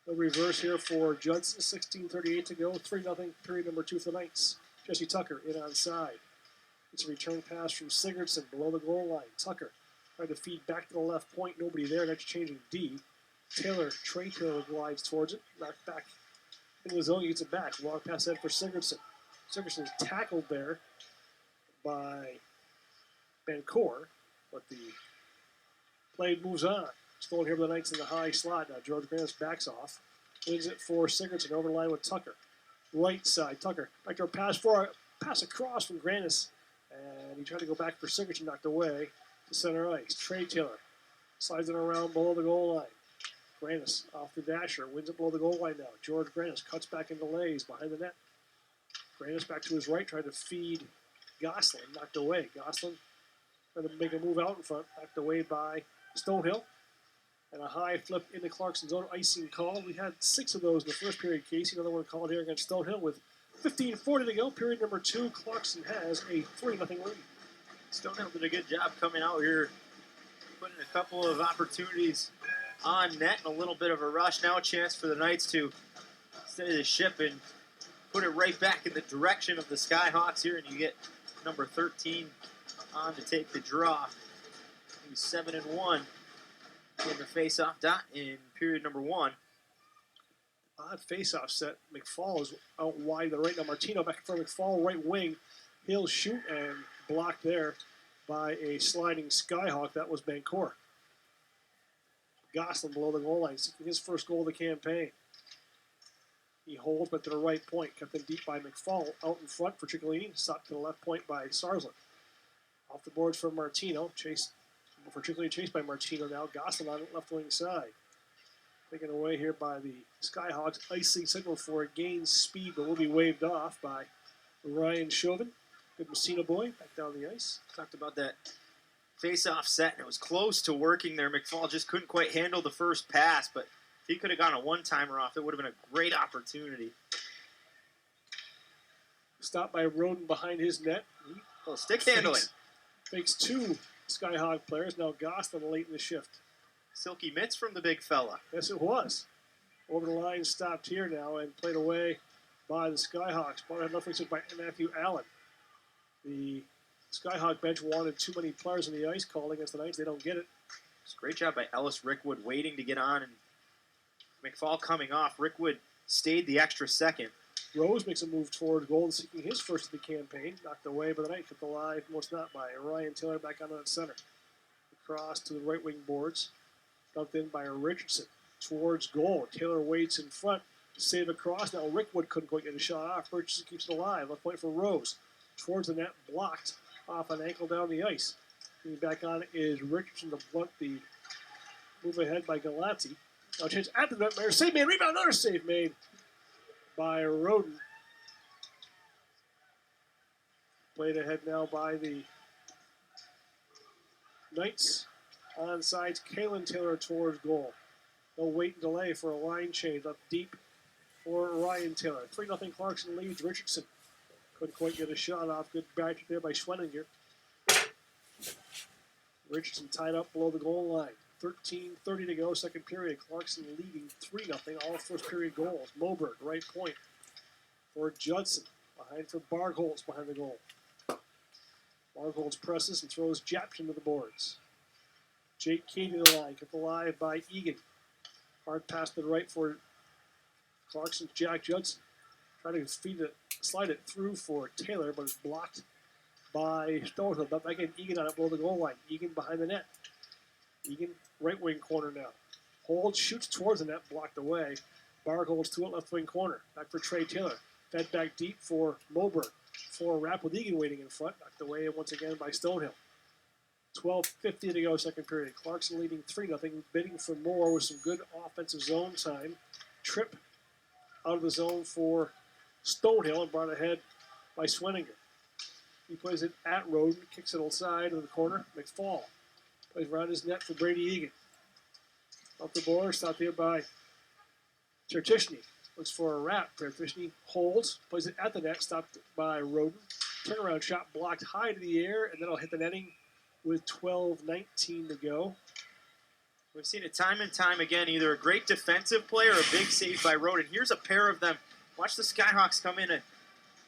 The reverse here for Judson. 16:38 to go. 3-0 period number 2 for the Knights. Jesse Tucker in onside. It's a return pass from Sigurdsson below the goal line. Tucker tried to feed back to the left point. Nobody there. That's changing D. Trey Taylor glides towards it. Knocked back into the zone. He gets it back. Long pass ahead for Sigurdsson. Sigurdsson tackled there by Bancor, but the play moves on. Stolen here by the Knights in the high slot. Now George Grannis backs off. Wins it for Sigurdsson over the line with Tucker. Right side, Tucker. Back to a pass across from Grannis. And he tried to go back for Sigurdsson, knocked away to center ice. Trey Taylor slides it around below the goal line. Grannis off the dasher, wins it below the goal line now. George Grannis cuts back into Lays behind the net. Grannis back to his right, tried to feed Gosselin, knocked away. Gosselin trying to make a move out in front, knocked away by Stonehill. And a high flip into Clarkson's own icing call. We had 6 of those in the first period, Casey. Another one called here against Stonehill with 15:40 to go. Period number 2, Clarkson has a 3-0 lead. Stonehill did a good job coming out here, putting a couple of opportunities on net and a little bit of a rush. Now a chance for the Knights to steady the ship and put it right back in the direction of the Skyhawks here, and you get number 13 on to take the draw. He was 7-1 in the face-off dot in period number 1. Odd face-off set. McFall is out wide to the right. Now Martino back in front of McFall, right wing. He'll shoot and blocked there by a sliding Skyhawk. That was Bancor. Gosselin below the goal line, seeking his first goal of the campaign. He holds, but to the right point. Kept in deep by McFall. Out in front for Ciccolini. Stopped to the left point by Sarsland. Off the boards for Martino. Chase for Ciccolini, chased by Martino now. Gosselin on the left wing side. Taken away here by the Skyhawks. Icing signal for a gain speed, but will be waved off by Ryan Chauvin. Good Messina boy back down the ice. Talked about that face-off set, and it was close to working there. McFall just couldn't quite handle the first pass, but if he could have gotten a one-timer off, it would have been a great opportunity. Stopped by Roden behind his net. Well, stick handling. Fakes 2 Skyhawk players. Now Gosselin late in the shift. Silky mitts from the big fella. Yes, it was. Over the line, stopped here now and played away by the Skyhawks. Ball had nothing by Matthew Allen. The Skyhawk bench wanted too many players on the ice called against the Knights. They don't get it. It's a great job by Ellis Rickwood waiting to get on, and McFall coming off. Rickwood stayed the extra second. Rose makes a move toward goal, seeking his first of the campaign. Knocked away by the Knights, kept alive, most not by Ryan Taylor back on the center. Across to the right wing boards. Dumped in by Richardson towards goal. Taylor waits in front to save across. Now Rickwood couldn't quite get a shot off. Richardson keeps it alive. Left point for Rose. Towards the net, blocked off an ankle down the ice. Getting back on is Richardson to blunt the move ahead by Galati. Now chance at the net. Save made. Rebound. Another save made by Roden. Played ahead now by the Knights on sides. Kalen Taylor towards goal. No wait and delay for a line change up deep for Ryan Taylor. 3-0 Clarkson leads. Richardson couldn't quite get a shot off. Good back there by Schwenninger. Richardson tied up below the goal line. 13:30 to go, second period. Clarkson leading 3-0. All first period goals. Moberg, right point for Judson. Behind for Bargholtz behind the goal. Bargholtz presses and throws Jaption to the boards. Jake Key to the line, kept alive by Egan. Hard pass to the right for Clarkson's Jack Judson. Trying to slide it through for Taylor, but it's blocked by Stonehill. But back in Egan on it below the goal line. Egan behind the net. Egan, right wing corner now. Holds, shoots towards the net, blocked away. Bargholtz to it, left wing corner. Back for Trey Taylor. Fed back deep for Moberg. For a wrap with Egan waiting in front. Knocked away once again by Stonehill. 12:50 to go, second period. Clarkson leading 3-0, bidding for more with some good offensive zone time. Trip out of the zone for Stonehill and brought ahead by Schwenninger. He plays it at Roden, kicks it outside of the corner. McFall plays around his net for Brady Egan. Up the board, stopped here by Chertishny. Looks for a wrap. Chertishny holds, plays it at the net, stopped by Roden. Turnaround shot blocked high to the air, and then it'll hit the netting with 12:19 to go. We've seen it time and time again, either a great defensive play or a big save by Roden. Here's a pair of them. Watch the Skyhawks come in. A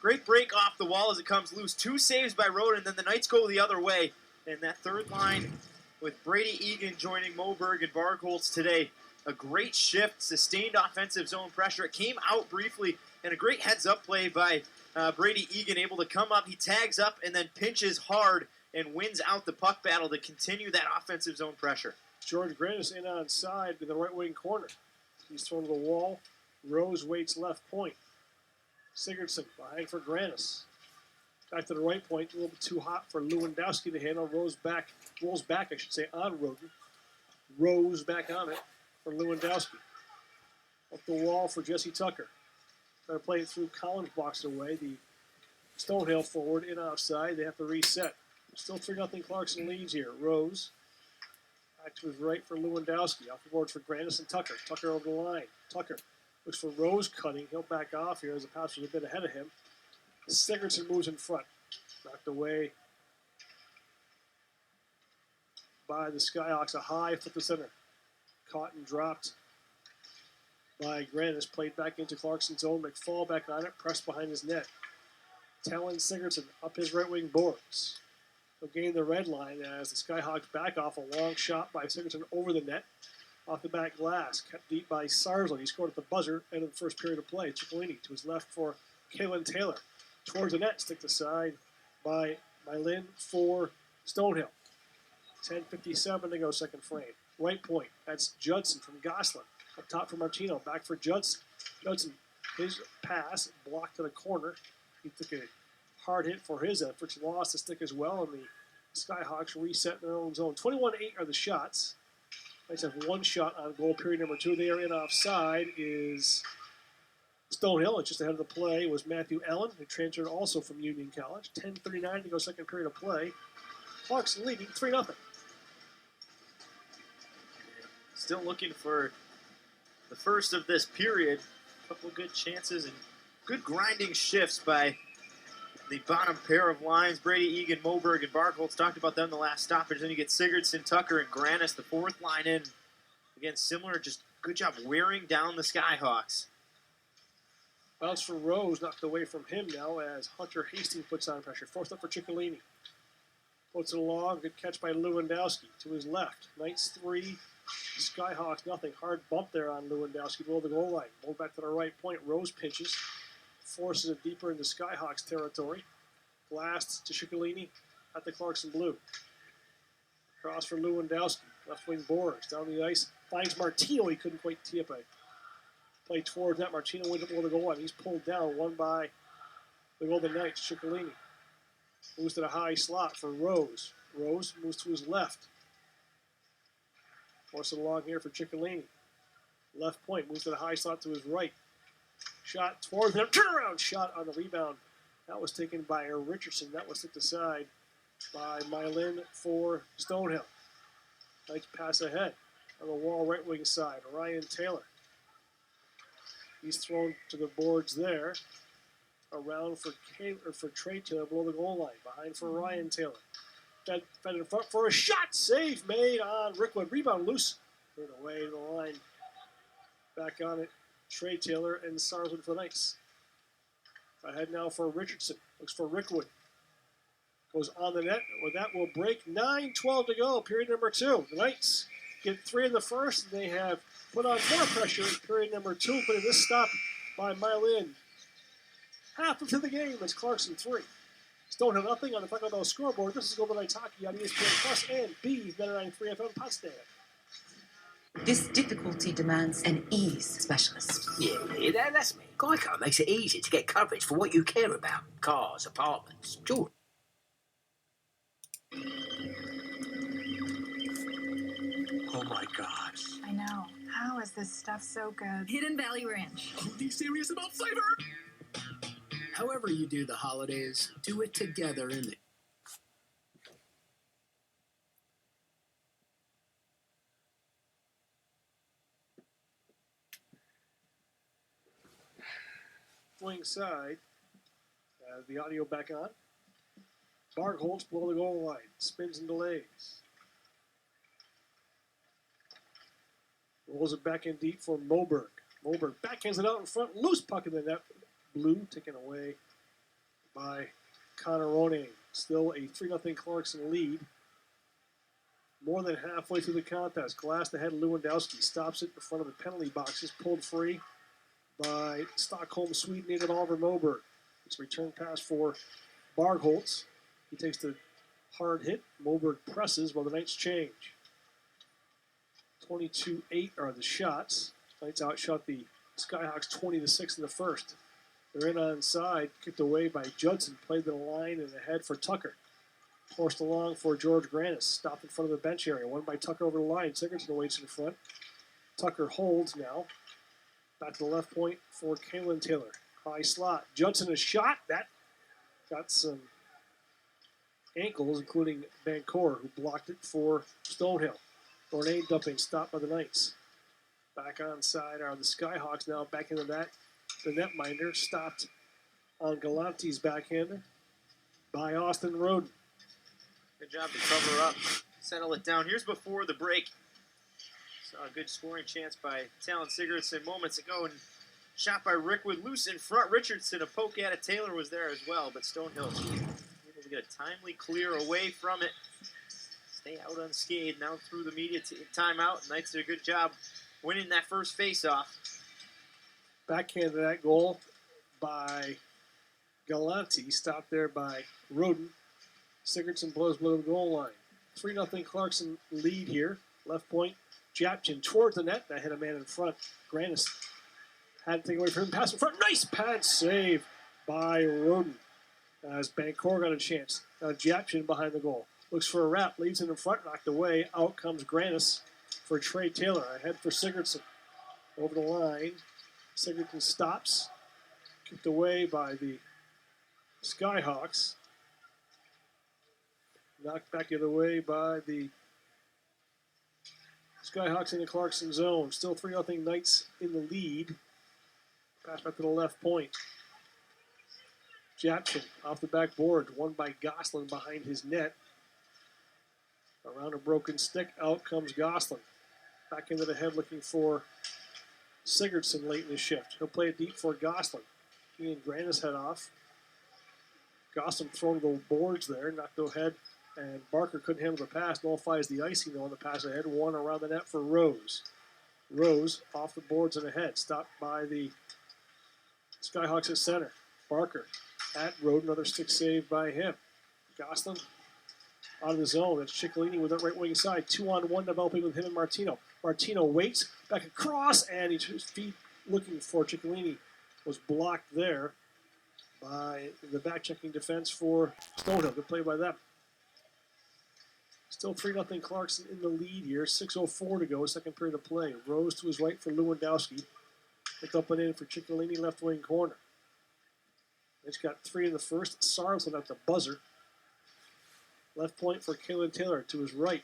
great break off the wall as it comes loose. 2 saves by Roden, then the Knights go the other way. And that third line with Brady Egan joining Moberg and Bargholtz today. A great shift, sustained offensive zone pressure. It came out briefly, and a great heads-up play by Brady Egan, able to come up. He tags up and then pinches hard and wins out the puck battle to continue that offensive zone pressure. George Granis in on side to the right wing corner. He's thrown to the wall. Rose waits left point. Sigurdsson behind for Granis. Back to the right point, a little bit too hot for Lewandowski to handle. Rolls back, on Roden. Rose back on it for Lewandowski. Up the wall for Jesse Tucker. Trying to play it through Collins, boxed away. The Stonehill forward in offside. They have to reset. Still 3-0 Clarkson leads here. Rose back to his right for Lewandowski. Off the board for Granis and Tucker. Tucker over the line. Tucker looks for Rose cutting. He'll back off here as the pass was a bit ahead of him. Sigurdsson moves in front. Knocked away by the Skyhawks. A high flip to center. Caught and dropped by Granis. Played back into Clarkson's zone. McFall back on it. Pressed behind his net. Talon Sigurdsson up his right wing boards. He'll gain the red line as the Skyhawks back off a long shot by Sigurdsson over the net. Off the back glass. Kept deep by Sarsland. He scored at the buzzer. End of the first period of play. Ciccolini to his left for Kalen Taylor. Towards the net. Stick aside by Lynn for Stonehill. 10:57 to go, second frame. Right point. That's Judson from Gosselin. Up top for Martino. Back for Judson. Judson, his pass blocked to the corner. He took a hard hit for his efforts. Lost the stick as well, and the Skyhawks reset in their own zone. 21-8 are the shots. Knights have one shot on goal period number 2. They are in offside is Stonehill. And just ahead of the play was Matthew Allen, who transferred also from Union College. 10:39 to go, second period of play. Clarkson leading 3-0. Still looking for the first of this period. A couple good chances and good grinding shifts by the bottom pair of lines. Brady Egan, Moberg, and Bargholtz. Talked about them the last stoppage. Then you get Sigurdsson, Tucker, and Granis, the fourth line in. Again, similar, just good job wearing down the Skyhawks. Bounce for Rose, knocked away from him now as Hunter Hastings puts on pressure. Forced up for Ciccolini. Puts it along. Good catch by Lewandowski to his left. Knights 3, Skyhawks nothing. Hard bump there on Lewandowski below the goal line. Moved back to the right point. Rose pitches. Forces it deeper into Skyhawks territory. Blast to Ciccolini at the Clarkson blue. Cross for Lewandowski. Left wing boards. Down the ice. Finds Martino. He couldn't quite tee up a play towards that. Martino wins it below the goal line. He's pulled down. Won by the Golden Knights. Ciccolini moves to the high slot for Rose. Rose moves to his left. Force it along here for Ciccolini. Left point. Moves to the high slot to his right. Shot towards him. Turnaround shot on the rebound. That was taken by Richardson. That was kicked aside by Mylin for Stonehill. Nice pass ahead on the wall right wing side. Ryan Taylor. He's thrown to the boards there. Around for Trey Taylor below the goal line. Behind for Ryan Taylor. Fed in front for a shot. Save made on Rickwood. Rebound loose. Put away to the line. Back on it. Trey Taylor and Sarswood for the Knights. Ahead now for Richardson. Looks for Rickwood. Goes on the net. Well, that will break. 9:12 to go. Period number 2. The Knights get 3 in the first. They have put on more pressure in period number 2. Putting this stop by Mylin. Half into the game. It's Clarkson 3. Stonehill nothing on the Taco Bell scoreboard. This is Golden Knights Hockey on ESPN Plus and B99.3 FM Potsdam. This difficulty demands an ease specialist. Yeah, that's me. Geico makes it easy to get coverage for what you care about. Cars, apartments, jewelry. Oh my gosh. I know. How is this stuff so good? Hidden Valley Ranch. Be serious about flavor. However you do the holidays, do it together in the... Wing side. The audio back on. Bargholtz below the goal line. Spins and delays. Rolls it back in deep for Moberg. Moberg backhands it out in front. Loose puck in the net. Blue taken away by Connerone. Still a 3-0 Clarkson lead. More than halfway through the contest. Glassed ahead. Lewandowski stops it in front of the penalty boxes. Pulled free by Stockholm Swede native Oliver Moberg. It's a return pass for Bargholtz. He takes the hard hit. Moberg presses while the Knights change. 22-8 are the shots. Knights outshot the Skyhawks 20-6 in the first. They're in onside, kicked away by Judson, played the line and ahead for Tucker. Forced along for George Granis, stopped in front of the bench area, won by Tucker over the line. Sigurdsson waits in front. Tucker holds now. Back to the left point for Kalen Taylor. High slot. Judson a shot. That got some ankles, including Bancor, who blocked it for Stonehill. Tornade dumping, stopped by the Knights. Back on side are the Skyhawks now back into that. The netminder stopped on Galante's backhander by Austin Roden. Good job to cover up, settle it down. Here's before the break. Saw a good scoring chance by Talon Sigurdsson moments ago, and shot by Rickwood loose in front. Richardson, a poke at it. Taylor was there as well, but Stonehill able to get a timely clear away from it. Stay out unscathed. Now through the media timeout. Knights did a good job winning that first face-off. Backhand to that goal by Galante. Stopped there by Roden. Sigurdsson blows below the goal line. 3-0 Clarkson lead here. Left point. Japchin towards the net. That hit a man in front. Granis had to take away from him. Pass in front. Nice pad save by Roden. As Bancor got a chance. Now Japchin behind the goal. Looks for a wrap. Leaves it in front. Knocked away. Out comes Granis for Trey Taylor. Ahead for Sigurdsson. Over the line. Sigurdsson stops. Kicked away by the Skyhawks. Knocked back the other way by the Skyhawks in the Clarkson zone. Still 3-0 Knights in the lead. Pass back to the left point. Jackson off the backboard. Won by Goslin behind his net. Around a broken stick. Out comes Goslin. Back into the head looking for Sigurdsson late in the shift. He'll play it deep for Goslin. He and Granis head off. Goslin thrown to the boards there. Knocked ahead. And Barker couldn't handle the pass. Nullifies the icing though on the pass ahead. One around the net for Rose. Rose off the boards and ahead. Stopped by the Skyhawks at center. Barker at Road. Another stick save by him. Goslin out of the zone. That's Ciccolini with that right wing side. 2-on-1 developing with him and Martino. Martino waits. Back across. And his feet looking for Ciccolini was blocked there by the back-checking defense for Stonehill. Good play by them. Still 3-0 Clarkson in the lead here. 6:04 to go, second period of play. Rose to his right for Lewandowski. Picked up and in for Ciccolini, left wing corner. It's got 3 in the first. Sarlson at the buzzer. Left point for Kalen Taylor to his right.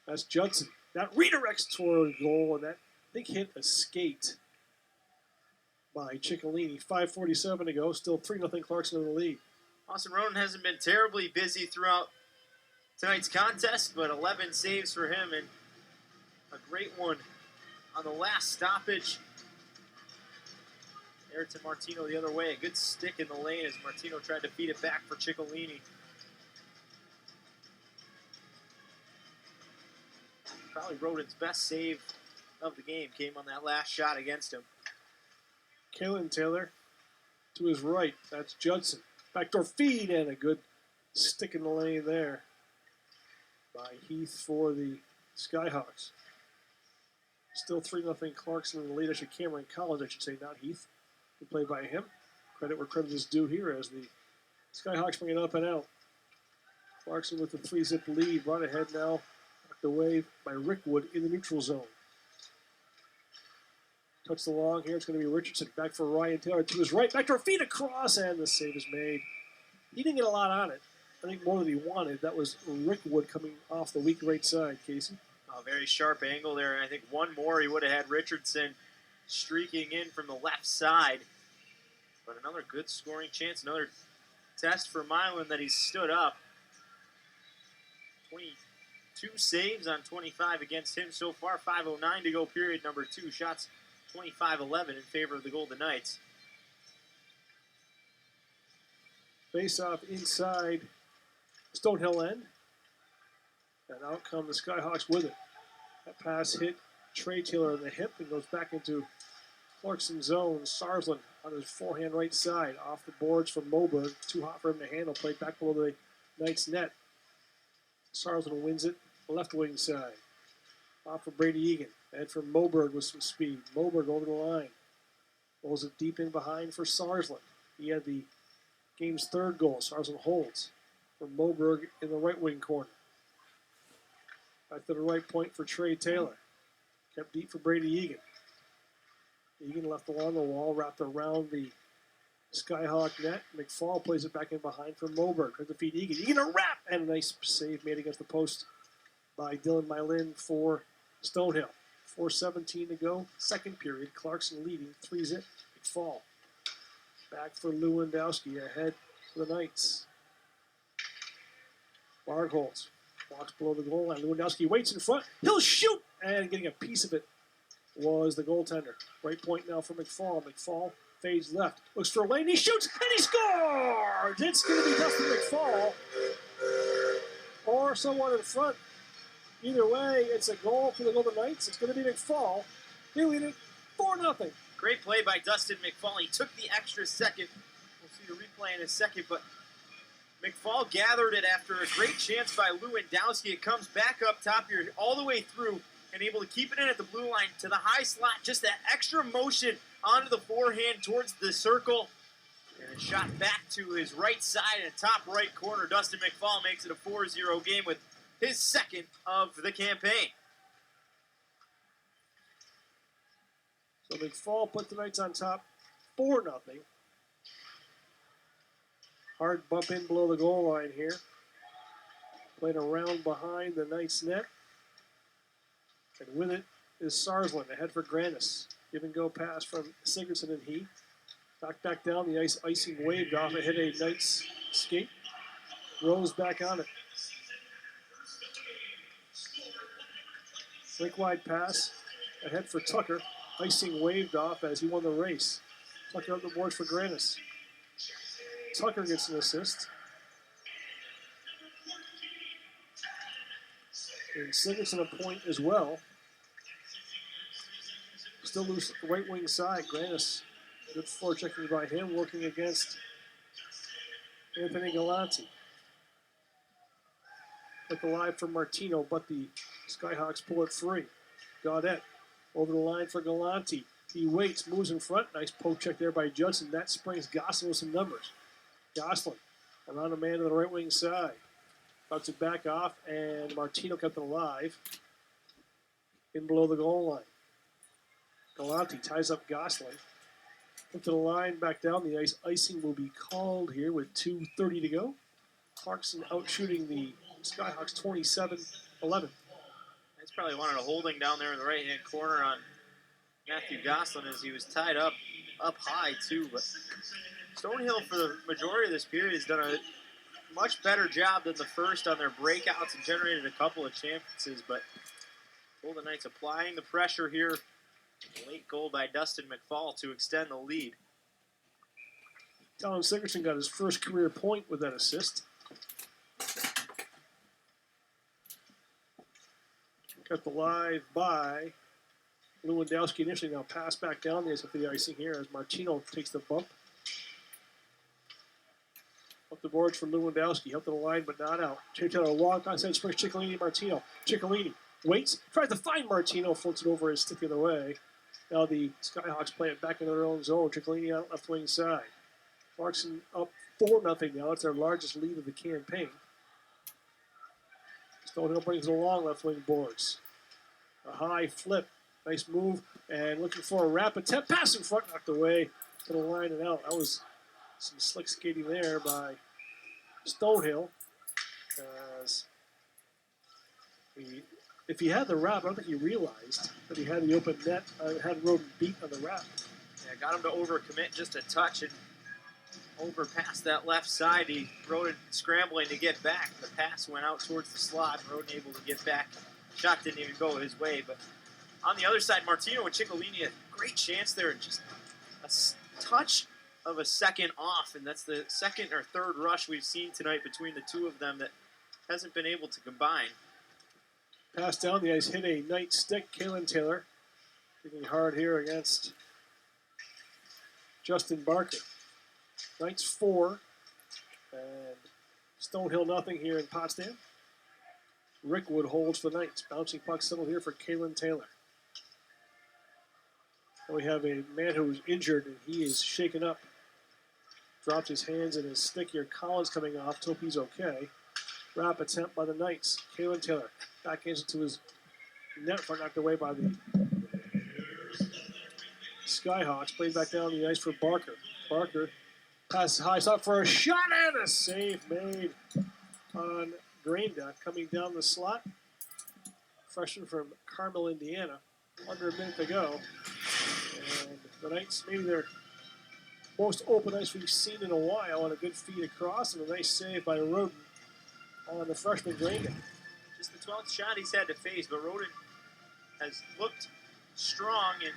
That's Judson. That redirects toward goal, and that, I think, hit a skate by Ciccolini. 5:47 to go. Still 3-0 Clarkson in the lead. Austin Ronan hasn't been terribly busy throughout tonight's contest, but 11 saves for him, and a great one on the last stoppage. There to Martino the other way. A good stick in the lane as Martino tried to feed it back for Ciccolini. Probably Rodin's best save of the game came on that last shot against him. Kalen Taylor to his right. That's Judson. Backdoor feed and a good stick in the lane there by Heath for the Skyhawks. Still 3-0 Clarkson in the lead. Actually, Cameron Collins, I should say, not Heath. Good play by him. Credit where credit is due here as the Skyhawks bring it up and out. Clarkson with the 3-zip lead. Right ahead now. Knocked away by Rickwood in the neutral zone. Touch the long here. It's going to be Richardson. Back for Ryan Taylor to his right. Backdoor feed across, and the save is made. He didn't get a lot on it. I think more than he wanted. That was Rickwood coming off the weak right side, Casey. A very sharp angle there, and I think one more he would have had Richardson streaking in from the left side. But another good scoring chance, another test for Milan that he stood up. 22 saves on 25 against him so far. 5:09 to go, period number 2. Shots 25-11 in favor of the Golden Knights. Face-off inside Stonehill end. And out come the Skyhawks with it. That pass hit Trey Taylor in the hip and goes back into Clarkson zone. Sarsland on his forehand right side. Off the boards from Moberg. Too hot for him to handle. Played back below the Knights net. Sarsland wins it left wing side. Off for Brady Egan. And from Moberg with some speed. Moberg over the line. Rolls it deep in behind for Sarsland. He had the game's third goal. Sarsland holds for Moberg in the right wing corner. Back to the right point for Trey Taylor. Kept deep for Brady Egan. Egan left along the wall, wrapped around the Skyhawk net. McFall plays it back in behind for Moberg. Tries to feed Egan. Egan a wrap! And a nice save made against the post by Dylan Mylin for Stonehill. 4:17 to go. Second period. Clarkson leading. 3-zip. McFall. Back for Lewandowski. Ahead for the Knights. Bargholtz walks below the goal line. Lewandowski waits in front. He'll shoot! And getting a piece of it was the goaltender. Right point now for McFall. McFall fades left. Looks for a lane. He shoots! And he scores! It's going to be Dustin McFall. Or someone in front. Either way, it's a goal for the Golden Knights. It's going to be McFall. They lead it 4-0. Great play by Dustin McFall. He took the extra second. We'll see the replay in a second, but McFall gathered it after a great chance by Lewandowski. It comes back up top here all the way through and able to keep it in at the blue line to the high slot. Just that extra motion onto the forehand towards the circle. And a shot back to his right side in the top right corner. Dustin McFall makes it a 4-0 game with his second of the campaign. So McFall put the Knights on top 4-0. Hard bump in below the goal line here. Played around behind the Knights net. And with it is Sarsland ahead for Granis. Give and go pass from Sigurdsson and he. Knocked back down the ice, icing waved off. It hit a Knights skate. Rose back on it. Link wide pass ahead for Tucker. Icing waved off as he won the race. Tucker up the boards for Granis. Tucker gets an assist. And Sigurdsson a point as well. Still loose right wing side. Granis, good forechecking by him, working against Anthony Galante. Look alive for Martino, but the Skyhawks pull it free. Gaudette over the line for Galante. He waits, moves in front. Nice poke check there by Judson. That springs Gosselin with some numbers. Gosselin around a man to the right wing side. Bounces it back off, and Martino kept it alive. In below the goal line. Galante ties up Gosselin. Up to the line, back down the ice. Icing will be called here with 2:30 to go. Clarkson out shooting the Skyhawks 27-11. He's probably wanted a holding down there in the right-hand corner on Matthew Goslin as he was tied up high too. But Stonehill for the majority of this period has done a much better job than the first on their breakouts and generated a couple of chances. But Golden Knights applying the pressure here. Late goal by Dustin McFall to extend the lead. Colin Sigurdsson got his first career point with that assist. Got the live by Lewandowski initially. Now pass back down the ice with the icing here as Martino takes the bump. Up the boards for Lewandowski. Up to the line, but not out. Taylor walk onside springs Ciccolini, Martino. Ciccolini waits, tries to find Martino, floats it over his stick the other way. Now the Skyhawks play it back into their own zone. Ciccolini out left wing side. Clarkson up 4-0 now. It's their largest lead of the campaign. Stonehill brings it along left wing boards. A high flip. Nice move. And looking for a rapid attempt. Pass in front, knocked away to the line and out. That was some slick skating there by Stonehill. As if he had the wrap, I don't think he realized that he had the open net, had Roden beat on the wrap. Yeah, got him to overcommit just a touch and over past that left side. Roden scrambling to get back. The pass went out towards the slot. Roden able to get back. Shot didn't even go his way. But on the other side, Martino and Ciccolini, a great chance there. And just a touch of a second off. And that's the second or third rush we've seen tonight between the two of them that hasn't been able to combine. Pass down the ice, hit a night stick. Kalen Taylor getting hard here against Justin Barker. Knights 4 and Stonehill nothing here in Potsdam. Rickwood holds for Knights. Bouncing puck settled here for Kalen Taylor. And we have a man who's injured and he is shaken up. Drops his hands and his stick here. Collins coming off. Hope he's okay. Wrap attempt by the Knights. Kalen Taylor backhands it to his net front, knocked away by the Skyhawks. Played back down the ice for Barker. Barker passes high, stop for a shot and a save made on Grainda coming down the slot. Freshman from Carmel, Indiana. Under a minute to go. And the Knights, maybe their most open ice we've seen in a while, on a good feed across and a nice save by Roden on the freshman Grainda. Just the 12th shot he's had to face, but Roden has looked strong and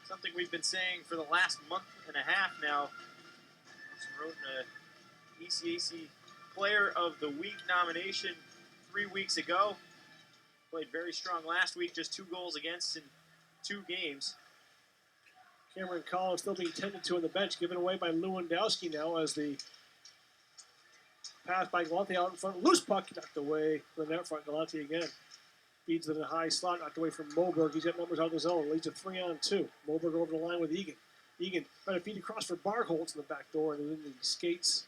something we've been saying for the last month and a half now. Roden, ECAC Player of the Week nomination 3 weeks ago. Played very strong last week, just 2 goals against in 2 games. Cameron Collins still being tended to on the bench, given away by Lewandowski now as the pass by Galante out in front. Loose puck knocked away from the net front. Galante again feeds it in a high slot, knocked away from Moberg. He's got numbers out of the zone. Leads to 3-on-2. Moberg over the line with Egan. Egan trying to feed across for Barholtz in the back door, and then the skates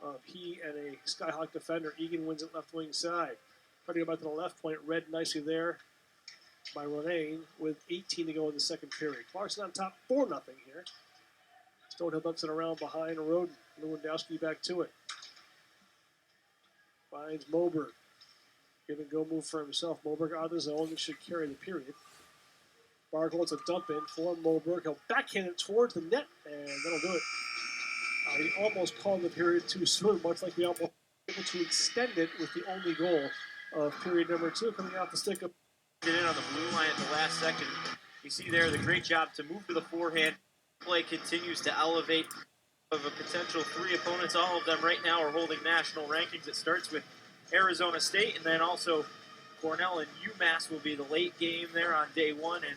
of he and a Skyhawk defender. Egan wins it left wing side. Trying to go back to the left point. Read nicely there by Ronayne with 18 to go in the second period. Clarkson on top, 4-0 here. Stonehill dumps it around behind Roden. Lewandowski back to it. Finds Moberg. Give and go move for himself. Moberg out of the zone. He should carry the period. Barholtz a dump in for Moberg. He'll backhand it towards the net, and that'll do it. He almost called the period too soon, much like we almost were able to extend it with the only goal of period number 2 coming off the stick of. Get in on the blue line at the last second. You see there the great job to move to the forehand. Play continues to elevate of a potential 3 opponents. All of them right now are holding national rankings. It starts with Arizona State, and then also Cornell and UMass will be the late game there on day 1, and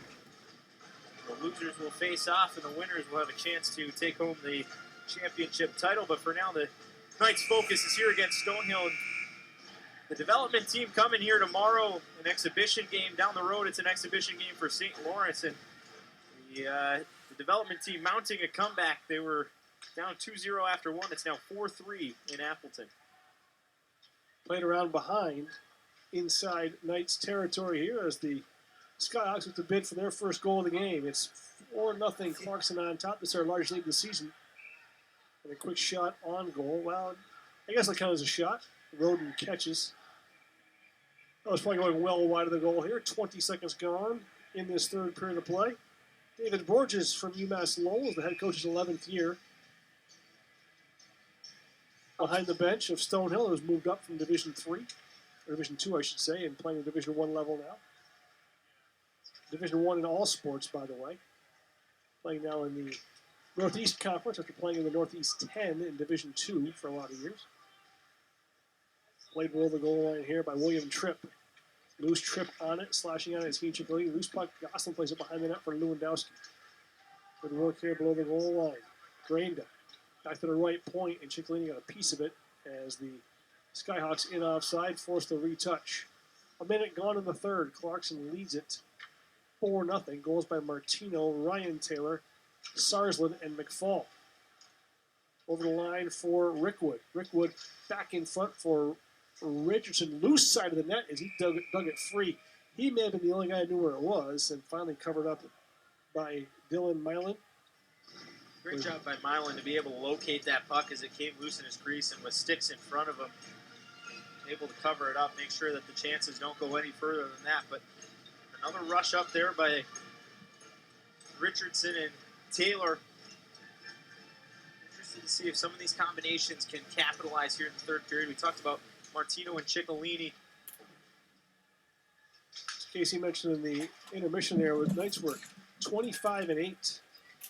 the losers will face off, and the winners will have a chance to take home the championship title. But for now, the Knights' focus is here against Stonehill. And the development team coming here tomorrow, an exhibition game. Down the road, it's an exhibition game for St. Lawrence. And the development team mounting a comeback. They were down 2-0 after 1. It's now 4-3 in Appleton. Played around behind inside Knights territory here as the Skyhawks with the bid for their first goal of the game. It's 4-0 Clarkson on top. This is our largest lead of the season. And a quick shot on goal. Well, I guess that counts as a shot. Roden catches. That was probably going well wide of the goal here. 20 seconds gone in this third period of play. David Borges from UMass Lowell is the head coach's 11th year. Behind the bench of Stonehill, who's moved up from Division 3, or Division 2, I should say, and playing at Division 1 level now. Division 1 in all sports, by the way. Playing now in the Northeast Conference after playing in the Northeast 10 in Division 2 for a lot of years. Played below the goal line here by William Tripp. Loose Tripp on it, slashing on it is Heen Chickalini. Loose puck, Gosselin plays it behind the net for Lewandowski. Good work here below the goal line. Grainda back to the right point, and Chickalini got a piece of it as the Skyhawks in offside forced the retouch. A minute gone in the third. Clarkson leads it 4-0. Goals by Martino, Ryan Taylor, Sarsland, and McFall. Over the line for Rickwood. Rickwood back in front for Richardson. Loose side of the net as he dug it free. He may have been the only guy who knew where it was, and finally covered up by Dylan Milan. Great job by Milan to be able to locate that puck as it came loose in his crease, and with sticks in front of him, able to cover it up, make sure that the chances don't go any further than that. But another rush up there by Richardson and Taylor. Interested to see if some of these combinations can capitalize here in the third period. We talked about Martino and Ciccolini. As Casey mentioned in the intermission there with Knights work, 25-8.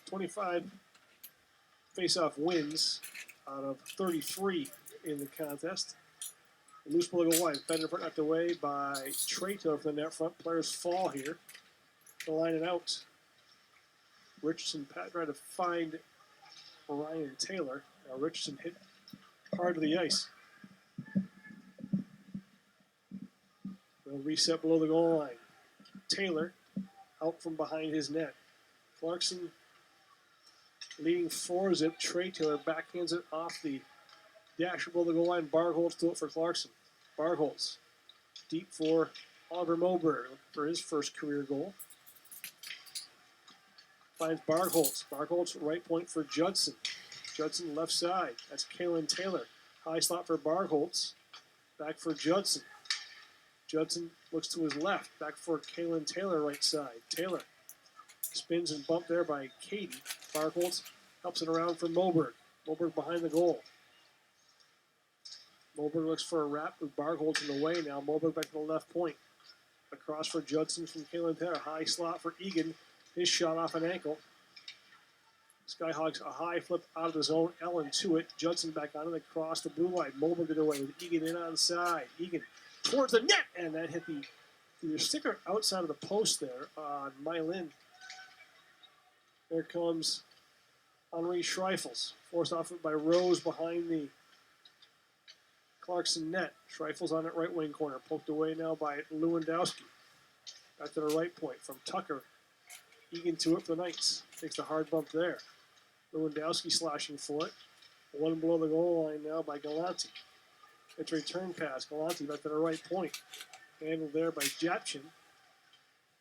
25 face-off wins out of 33 in the contest. A loose below goal line, fed in front, knocked away by Trato from the net front. Players fall here. The line and out. Richardson tried to find Ryan Taylor. Now Richardson hit hard to the ice. They'll reset below the goal line. Taylor out from behind his net. Clarkson leading 4-zip. Trey Taylor backhands it off the dash below the goal line. Bargholtz to it for Clarkson. Bargholtz deep for Oliver Moberg for his first career goal. Finds Bargholtz. Bargholtz right point for Judson. Judson left side. That's Kalen Taylor. High slot for Bargholtz. Back for Judson. Judson looks to his left. Back for Kalen Taylor right side. Taylor spins and bumped there by Katie. Bargholtz helps it around for Moberg. Moberg behind the goal. Moberg looks for a wrap with Bargholtz in the way now. Moberg back to the left point. Across for Judson from Kalen Taylor. High slot for Egan. His shot off an ankle. Skyhawks a high flip out of the zone. Ellen to it. Judson back on it across the blue line. Moberg it away with Egan in on side. Egan towards the net, and that hit the sticker outside of the post there on Mylin. There comes Henri Schreifels, forced off it by Rose behind the Clarkson net. Schreifels on that right wing corner, poked away now by Lewandowski. Back to the right point from Tucker. Egan to it for the Knights. Takes the hard bump there. Lewandowski slashing for it. One below the goal line now by Galante. It's a return pass. Galante back to the right point. Handled there by Japchin.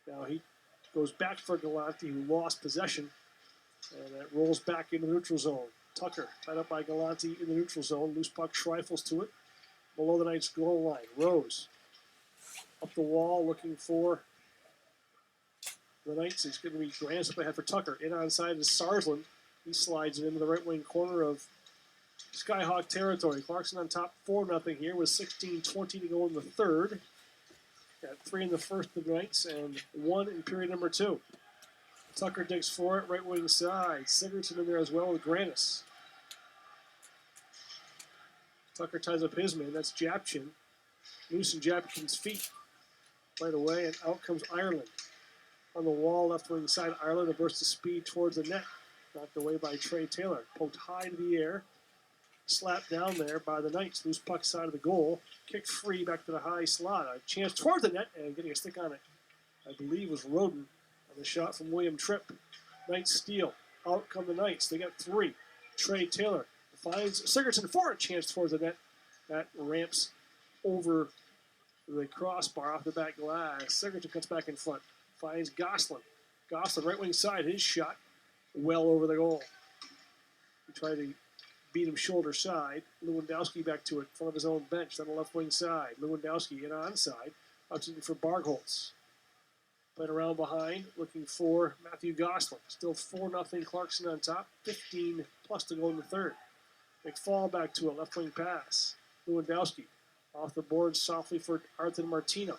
Now he goes back for Galante, who lost possession. And that rolls back into the neutral zone. Tucker tied up by Galante in the neutral zone. Loose puck, Schreifels to it. Below the Knights goal line. Rose up the wall looking for the Knights. It's going to be Grants up ahead for Tucker. In onside is Sarsland. He slides it into the right wing corner of Skyhawk territory. Clarkson on top 4-0 here with 16:20 to go in the third. Got 3 in the first of the Knights and 1 in period number 2. Tucker digs for it, right wing side. Sigurdsson in there as well with Granis. Tucker ties up his man. That's Japchin. Loose in Japchin's feet. Right away, and out comes Ireland. On the wall, left wing side, Ireland, a burst of speed towards the net. Knocked away by Trey Taylor. Poked high to the air. Slapped down there by the Knights. Loose puck side of the goal. Kicked free back to the high slot. A chance towards the net, and getting a stick on it, I believe, was Roden. On the shot from William Tripp. Knights steal. Out come the Knights. They got 3. Trey Taylor finds Sigurdsson for a chance towards the net. That ramps over the crossbar off the back glass. Sigurdsson cuts back in front. Finds Gosselin. Gosselin, right wing side. His shot well over the goal. He tried to beat him shoulder side. Lewandowski back to it, in front of his own bench, on the left wing side. Lewandowski in onside, opting for Bargholtz. Playing around behind, looking for Matthew Gosselin. Still 4-0 Clarkson on top, 15 plus to go in the third. McFall back to a left wing pass. Lewandowski off the board softly for Arthur Martino.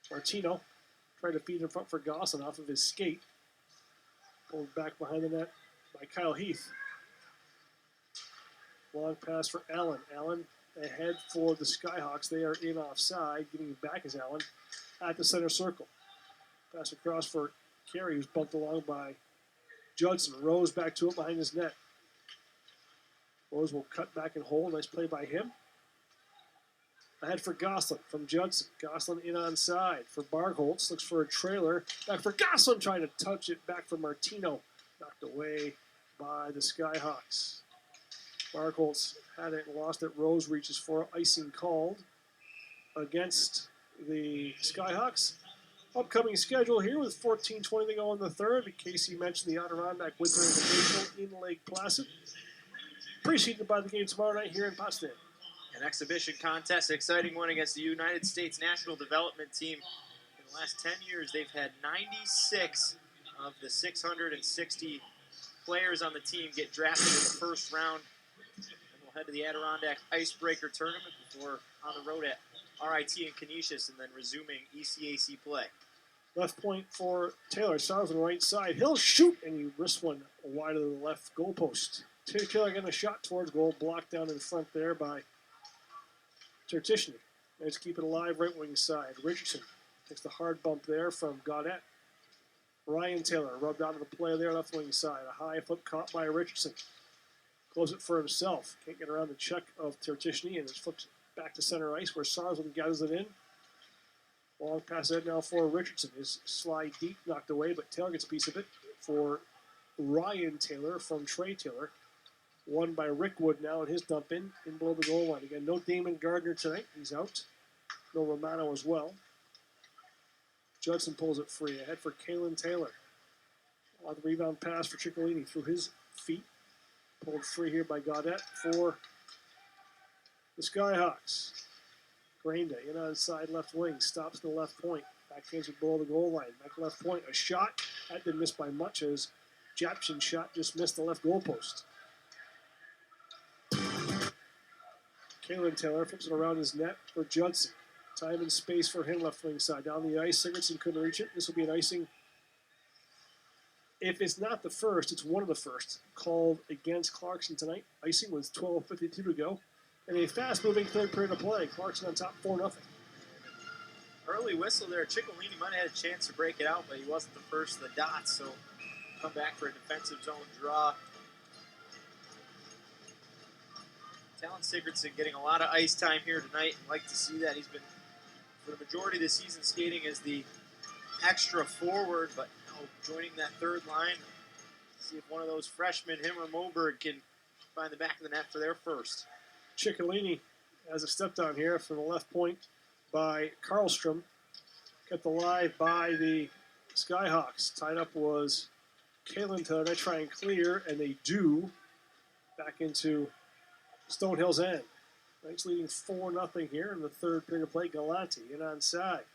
Martino tried to feed in front for Gosselin off of his skate. Pulled back behind the net by Kyle Heath. Long pass for Allen. Allen ahead for the Skyhawks. They are in offside. Getting back is Allen at the center circle. Pass across for Carey, who's bumped along by Judson. Rose back to it behind his net. Rose will cut back and hold. Nice play by him. Ahead for Gosselin from Judson. Gosselin in onside for Bargholtz. Looks for a trailer. Back for Gosselin, trying to touch it. Back for Martino. Knocked away by the Skyhawks. Bargholtz had it and lost it. Rose reaches for it. Icing called against the Skyhawks. Upcoming schedule here with 14:20 to go in the third. Casey mentioned the Adirondack Winter Invitational in Lake Placid. Preceded by the game tomorrow night here in Potsdam. An exhibition contest, exciting one against the United States National Development Team. In the last 10 years, they've had 96 of the 660 players on the team get drafted in the first round. And we'll head to the Adirondack Icebreaker Tournament before on the road at RIT and Canisius and then resuming ECAC play. Left point for Taylor. Starves on the right side. He'll shoot, and he wrists one wide of the left goalpost. Taylor getting a shot towards goal, blocked down in front there by Tertishny. Let's keep it alive right wing side. Richardson takes the hard bump there from Gaudette. Ryan Taylor rubbed out of the play there left wing side. A high flip caught by Richardson. Close it for himself. Can't get around the check of Tertishny, and it's flipped back to center ice where Sarsland gathers it in. Long pass ahead now for Richardson. His slide deep, knocked away, but Taylor gets a piece of it for Ryan Taylor from Trey Taylor. Won by Rick Wood now in his dump in below the goal line. Again, no Damon Gardner tonight. He's out. No Romano as well. Judson pulls it free. Ahead for Kalen Taylor. On the rebound pass for Ciccolini through his feet. Pulled free here by Gaudette for the Skyhawks. Granda in on side left wing. Stops in the left point. Backhands it below the goal line. Back left point. A shot. That didn't miss by much as Japshin's shot just missed the left goalpost. Kalen Taylor flips it around his net for Judson. Time and space for him left wing side. Down the ice. Sigurdsson couldn't reach it. This will be an icing. If it's not the first, it's one of the first called against Clarkson tonight. Icing with 12:52 to go. And a fast-moving third period of play. Clarkson on top 4-0. Early whistle there. Ciccolini might have had a chance to break it out, but he wasn't the first of the dots, so come back for a defensive zone draw. Talon Sigurdsson getting a lot of ice time here tonight. I'd like to see that. He's been, for the majority of the season, skating as the extra forward, but now joining that third line. See if one of those freshmen, him or Moberg, can find the back of the net for their first. Ciccolini has a step down here from the left point by Karlstrom. Kept alive by the Skyhawks. Tied up was Kalen Taylor. They try and clear, and they do. Back into Stonehill's end. Knights leading 4-0 here in the third period of play. Galante in onside.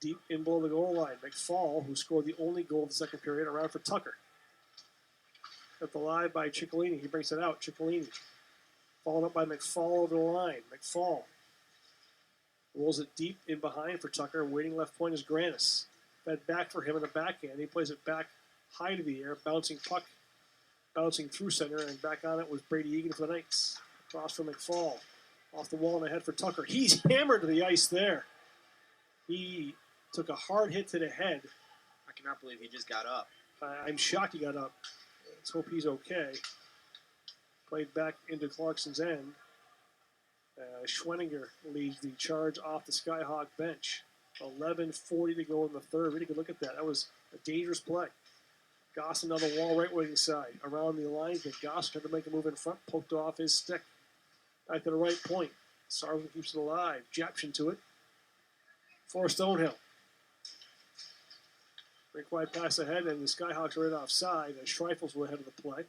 Deep in below the goal line. McFall, who scored the only goal of the second period, around for Tucker. Kept alive by Ciccolini. He brings it out. Ciccolini. Followed up by McFall over the line. McFall rolls it deep in behind for Tucker. Waiting left point is Granis. Fed back for him in the backhand. He plays it back high to the air. Bouncing puck. Bouncing through center. And back on it was Brady Egan for the Knights. Across from McFall. Off the wall and ahead for Tucker. He's hammered to the ice there. He took a hard hit to the head. I cannot believe he just got up. I'm shocked he got up. Let's hope he's okay. Played back into Clarkson's end. Schwenninger leads the charge off the Skyhawk bench. 11:40 to go in the third. Really good look at that. That was a dangerous play. Goss on the wall, right wing side. Around the line, but Goss tried to make a move in front. Poked off his stick. Back to the right point. Sargent keeps it alive. Japshin to it. For Stonehill. Break wide pass ahead, and the Skyhawks are right offside. And Schreifels were ahead of the play.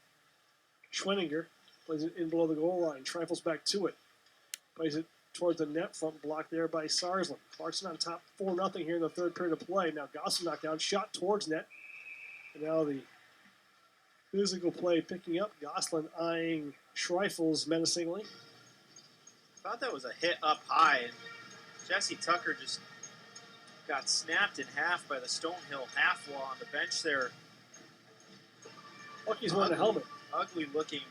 Schwenninger plays it in below the goal line, trifles back to it. Plays it towards the net front, blocked there by Sarsland. Clarkson on top 4-0 here in the third period of play. Now Goslin knocked down, shot towards net. And now the physical play picking up. Goslin eyeing Schreifels menacingly. I thought that was a hit up high, and Jesse Tucker just got snapped in half by the Stonehill half wall on the bench there. Lucky's wearing a helmet. Ugly looking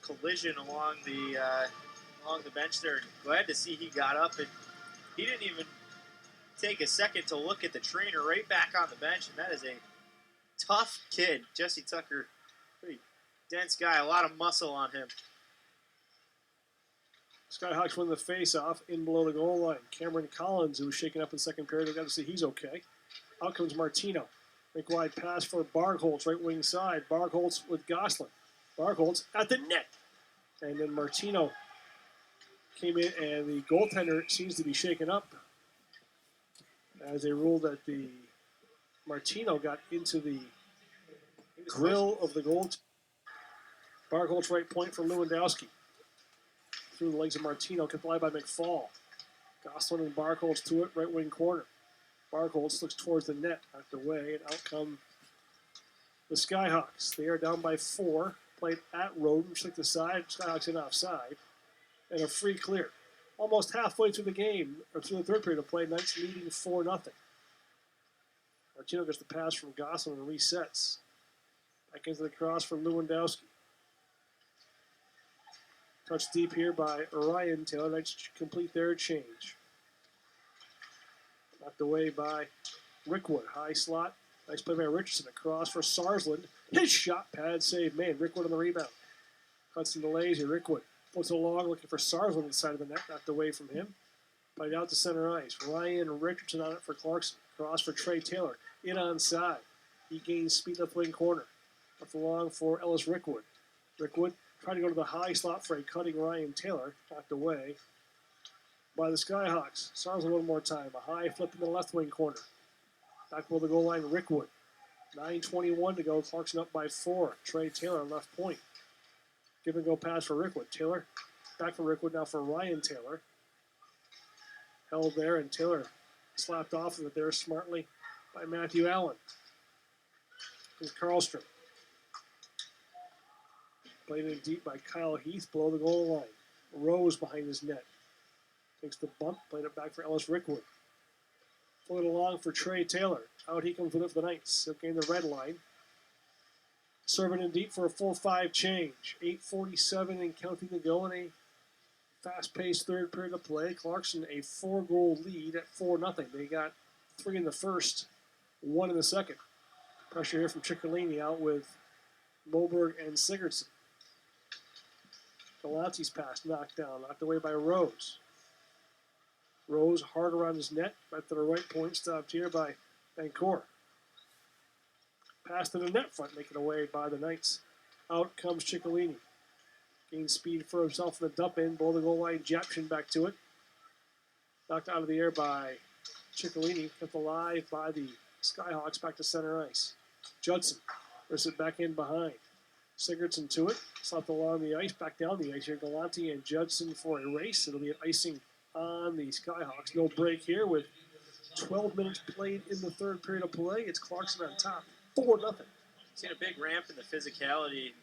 collision along the bench there. Glad to see he got up, and he didn't even take a second to look at the trainer, right back on the bench, and that is a tough kid. Jesse Tucker, pretty dense guy, a lot of muscle on him. Skyhawks win the face-off in below the goal line. Cameron Collins, who was shaken up in the second period, we got to see he's okay. Out comes Martino. Make wide pass for Bargholtz, right wing side. Bargholtz with Goslin. Bargholtz at the net. And then Martino came in, and the goaltender seems to be shaken up as they ruled that the Martino got into the grill of the goal. Bargholtz right point for Lewandowski. Through the legs of Martino, complied by McFall. Goslin and Bargholtz to it, right wing corner. Bargholtz looks towards the net, knocked away, and out come the Skyhawks. They are down by 4, played at Roden, took the side, Skyhawks in offside, and a free clear. Almost halfway through the game, or through the third period of play, Knights leading 4-0. Martino gets the pass from Goslin and resets. Back into the cross for Lewandowski. Touched deep here by Ryan Taylor. Knights complete their change. Knocked away by Rickwood. High slot. Nice play by Richardson. Across for Sarsland. His shot, pad save. Man, Rickwood on the rebound. Cuts in the lazy. Rickwood puts it along, looking for Sarsland inside of the net. Knocked away from him. Played out to center ice. Ryan Richardson on it for Clarkson. Cross for Trey Taylor. In onside. He gains speed left wing corner. Up along for Ellis Rickwood. Rickwood trying to go to the high slot for a cutting Ryan Taylor. Knocked away by the Skyhawks. Sarsland one more time. A high flip in the left wing corner. Back below the goal line, Rickwood. 9:21 to go. Clarkson up by 4. Trey Taylor left point. Give and go pass for Rickwood. Taylor back for Rickwood, now for Ryan Taylor. Held there, and Taylor slapped off of it there smartly by Matthew Allen. Here's Karlstrom. Played in deep by Kyle Heath below the goal line. Rose behind his net. Takes the bump, played it back for Ellis Rickwood. Played along for Trey Taylor. Out he comes with it for the Knights. He'll gain the red line. Serving in deep for a full 5 change. 8:47 and counting to go in a fast-paced third period of play. Clarkson a 4-goal lead at 4-0. They got 3 in the first, 1 in the second. Pressure here from Ciccolini out with Moberg and Sigurdsson. Galante's pass knocked down, knocked away by Rose. Rose hard around his net, right to the right point, stopped here by Vancouver. Pass to the net front, making away by the Knights. Out comes Ciccolini. Gains speed for himself in the dump in, below the goal line, Japshin back to it. Knocked out of the air by Ciccolini, kept alive by the Skyhawks back to center ice. Judson brings it back in behind. Sigurdsson to it, slapped along the ice, back down the ice here. Galante and Judson for a race. It'll be an icing on the Skyhawks. No break here with 12 minutes played in the third period of play. It's Clarkson on top, 4-0. Seen a big ramp in the physicality.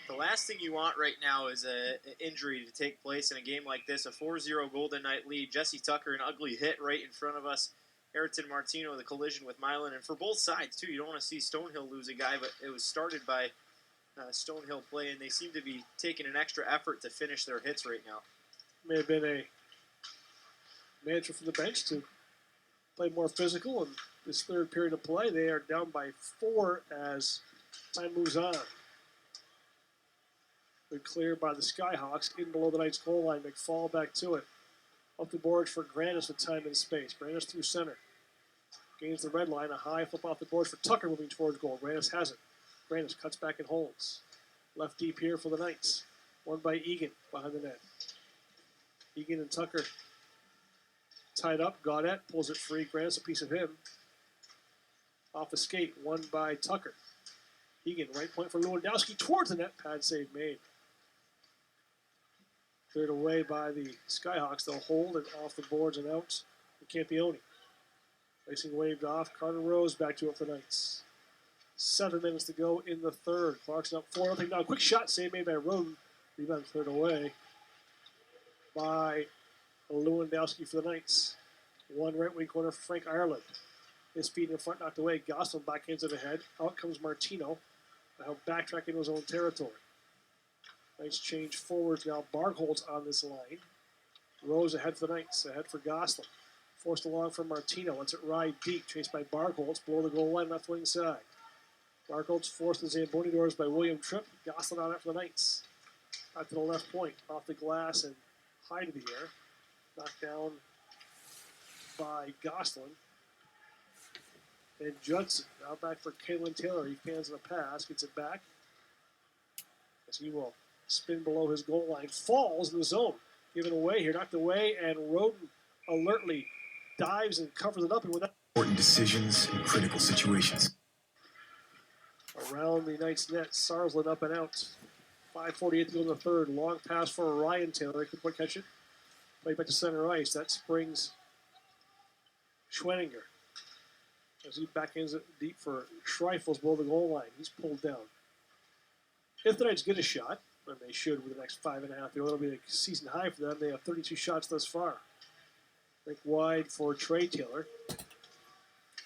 The last thing you want right now is an injury to take place in a game like this. A 4-0 Golden Knight lead. Jesse Tucker, an ugly hit right in front of us. Ayrton Martino, the collision with Milan. And for both sides, too, you don't want to see Stonehill lose a guy, but it was started by Stonehill play, and they seem to be taking an extra effort to finish their hits right now. May have been a manager from the bench to play more physical in this third period of play. They are down by 4 as time moves on. Good clear by the Skyhawks in below the Knights goal line. McFall back to it. Up the boards for Grandis with time and space. Grandis through center. Gains the red line. A high flip off the boards for Tucker moving towards goal. Grandis has it. Grandis cuts back and holds. Left deep here for the Knights. Won by Egan behind the net. Egan and Tucker tied up. Gaudette pulls it free. Grandis a piece of him. Off the skate. Won by Tucker. Egan, right point for Lewandowski towards the net. Pad save made. Cleared away by the Skyhawks. They'll hold it off the boards and out for Campione. Racing waved off. Carter Rose back to it for the Knights. 7 minutes to go in the third. Clarkson up 4-0 now. Quick shot save made by Roden. Rebound cleared away by Lewandowski for the Knights. One right wing corner for Frank Ireland. His feet in front knocked away. Gosselin backhands it ahead. Out comes Martino. Now backtracking into his own territory. Nice change forwards now. Bargholtz on this line. Rose ahead for the Knights. Ahead for Gosselin. Forced along from Martino. Lets it ride deep. Chased by Bargholtz. Below the goal line, left wing side. Bargholtz forced the Zamboni doors by William Tripp. Gosselin on it for the Knights. Out to the left point. Off the glass and high to the air. Knocked down by Gosselin. And Judson now back for Kalen Taylor. He fans the pass. Gets it back. As he will spin below his goal line. Falls in the zone. Given away here. Knocked away. And Roden alertly dives and covers it up. And with that, Important decisions in critical situations. around the Knights net. Sarsland up and out. 5:48 to go in the third. Long pass for Ryan Taylor. He could quite catch it. Played back to center ice. That springs Schwenninger. As he backhands it deep for Schreifels below the goal line. He's pulled down. If the Knights get a shot, and they should with the next 5.5, it'll be a season high for them. They have 32 shots thus far. Think wide for Trey Taylor.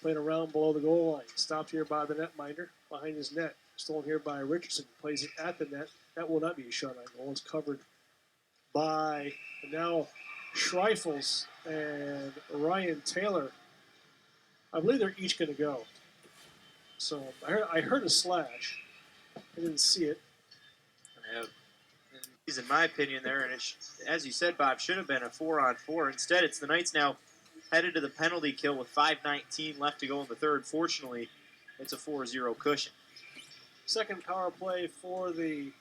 Playing around below the goal line. Stopped here by the netminder behind his net. Stolen here by Richardson. Plays it at the net. That will not be a shot on goal. It's covered by now Schreifels and Ryan Taylor. I believe they're each going to go. So I heard a slash. I didn't see it. He's, in my opinion, there, and as you said, Bob, should have been a 4-on-4. Instead, it's the Knights now headed to the penalty kill with 5:19 left to go in the third. Fortunately, it's a 4-0 cushion. Second power play for the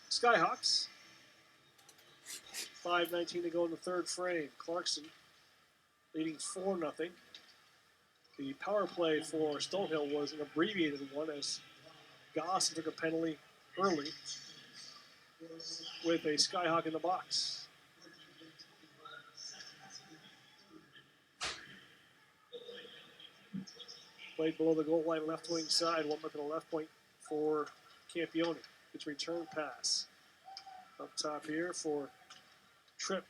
Skyhawks. 5:19 to go in the third frame. Clarkson leading 4-0. The power play for Stonehill was an abbreviated one as Goss took a penalty early with a Skyhawk in the box. Played below the goal line, left wing side. One look at the left point for Campione. It's return pass. Up top here for Tripp.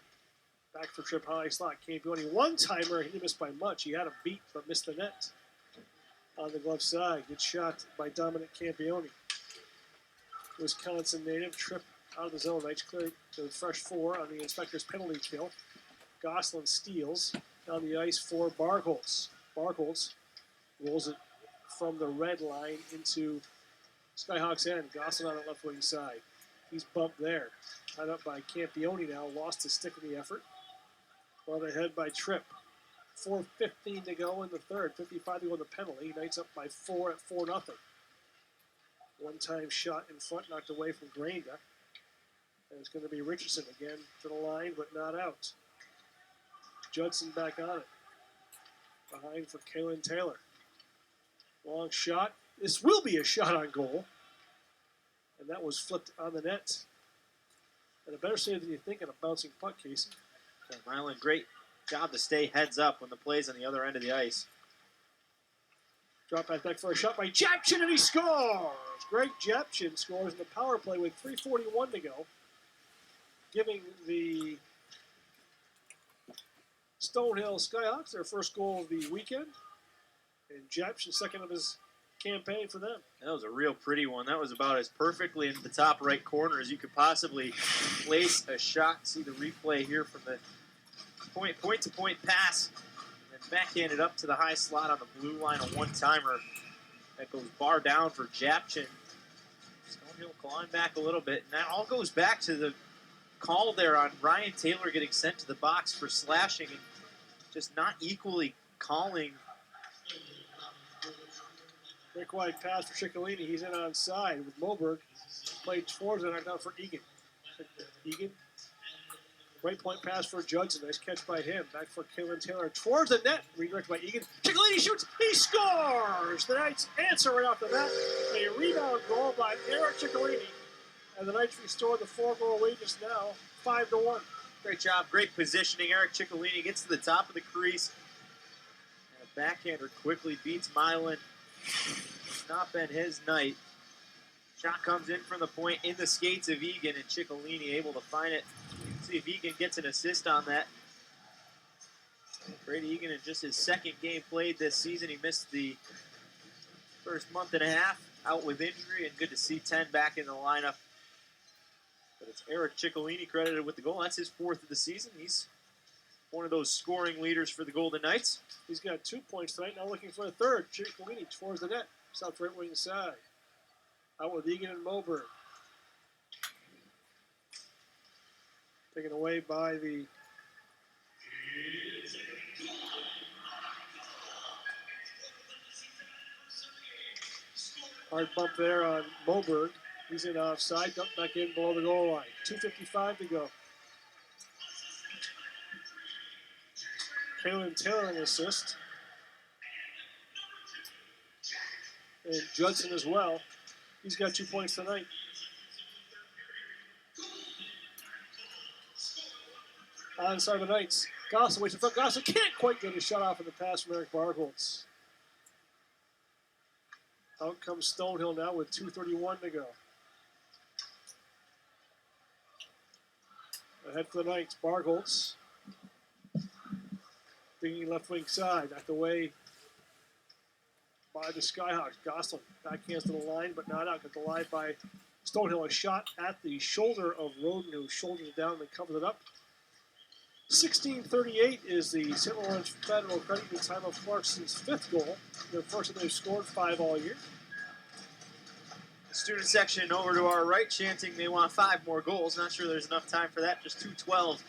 Back for Tripp, high slot. Campione, one-timer. He didn't miss by much. He had a beat, but missed the net. On the glove side, good shot by Dominic Campione. Wisconsin native. Tripp out of the zone. Knights clear to the fresh 4 on the inspector's penalty kill. Gosselin steals down the ice for Bargholtz. Bargholtz rolls it from the red line into Skyhawks end. Gosselin on the left wing side. He's bumped there. Tied up by Campione now. Lost his stick in the effort. Brought ahead by Tripp. 4:15 to go in the third. 55 to go in the penalty. Knights up by 4 at 4-0. One-time shot in front, knocked away from Granda. And it's going to be Richardson again to the line, but not out. Judson back on it. Behind for Kalen Taylor. Long shot. This will be a shot on goal. And that was flipped on the net. And a better save than you think on a bouncing puck, Casey. Mylan, great job to stay heads up when the play's on the other end of the ice. Drop back for a shot by Japchin, and he scores! Greg Japchin scores in the power play with 3:41 to go, giving the Stonehill Skyhawks their first goal of the weekend. And Japchin, second of his campaign for them. That was a real pretty one. That was about as perfectly in the top right corner as you could possibly place a shot. See the replay here from the point-to-point pass. And then backhanded up to the high slot on the blue line, a one-timer. That goes bar down for Japchin. Stonehill clawing back a little bit. And that all goes back to the call there on Ryan Taylor getting sent to the box for slashing and just not equally calling. Quick wide pass for Ciccolini. He's in on side with Moberg. Played towards it, knocked out for Egan. Egan Right point pass for Judson. Nice catch by him. Back for Kalen Taylor. Towards the net. Redirected by Egan. Ciccolini shoots. He scores! The Knights answer right off the bat. A rebound goal by Eric Ciccolini. And the Knights restore the 4-goal lead just now. 5-1. Great job, great positioning. Eric Ciccolini gets to the top of the crease. And a backhander quickly beats Milan. Not been his night. Shot comes in from the point in the skates of Egan, and Ciccolini able to find it. See if Egan gets an assist on that. Brady Egan in just his second game played this season. He missed the first month and a half out with injury, and good to see 10 back in the lineup. But it's Eric Ciccolini credited with the goal. That's his 4th of the season. He's one of those scoring leaders for the Golden Knights. He's got 2 points tonight, now looking for a third. Ciccolini towards the net. South right wing side. Out with Egan and Moberg. Taken away by the hard bump there on Moberg. He's in offside, dumped back in below the goal line. 2:55 to go. Kalen Taylor an assist. And Judson as well. He's got 2 points tonight. Onside the Knights. Gossett waits in front. Gossett can't quite get a shot off in the pass from Eric Barholtz. Out comes Stonehill now with 2:31 to go. Ahead for the Knights. Barholtz. Thinking left wing side. Knocked away by the Skyhawks. Gosselin backhands to the line, but not out. Got the line by Stonehill. A shot at the shoulder of Roden, who shoulders it down and covers it up. 16:38 is the St. Lawrence Federal Credit Union time of Clarkson's 5th goal. Their first that they've scored 5 all year. The student section over to our right chanting they want 5 more goals. Not sure there's enough time for that. Just 2:12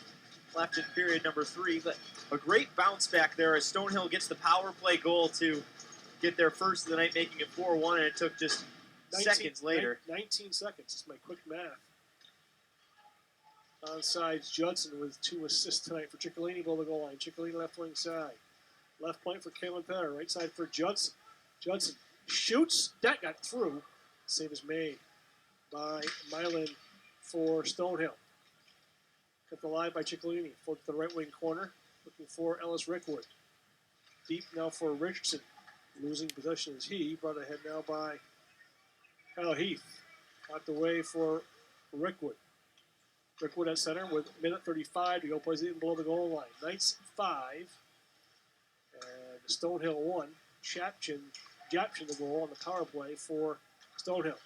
left in period number 3. But a great bounce back there as Stonehill gets the power play goal to get their first of the night, making it 4-1, and it took just seconds later. 19 seconds. It's my quick math. Onside Judson with 2 assists tonight for Ciccolini below the goal line. Ciccolini left wing side. Left point for Kalen Taylor. Right side for Judson. Judson shoots. That got through. Save is made by Milan for Stonehill. Cut the line by Ciccolini. Float to the right wing corner. Looking for Ellis Rickwood. Deep now for Richardson. Losing possession is he. Brought ahead now by Kyle Heath. Out the way for Rickwood. Rickwood at center with minute 35 to go. Plays it in below the goal line. Knights 5. And Stonehill 1. Japchin the goal on the power play for Stonehill.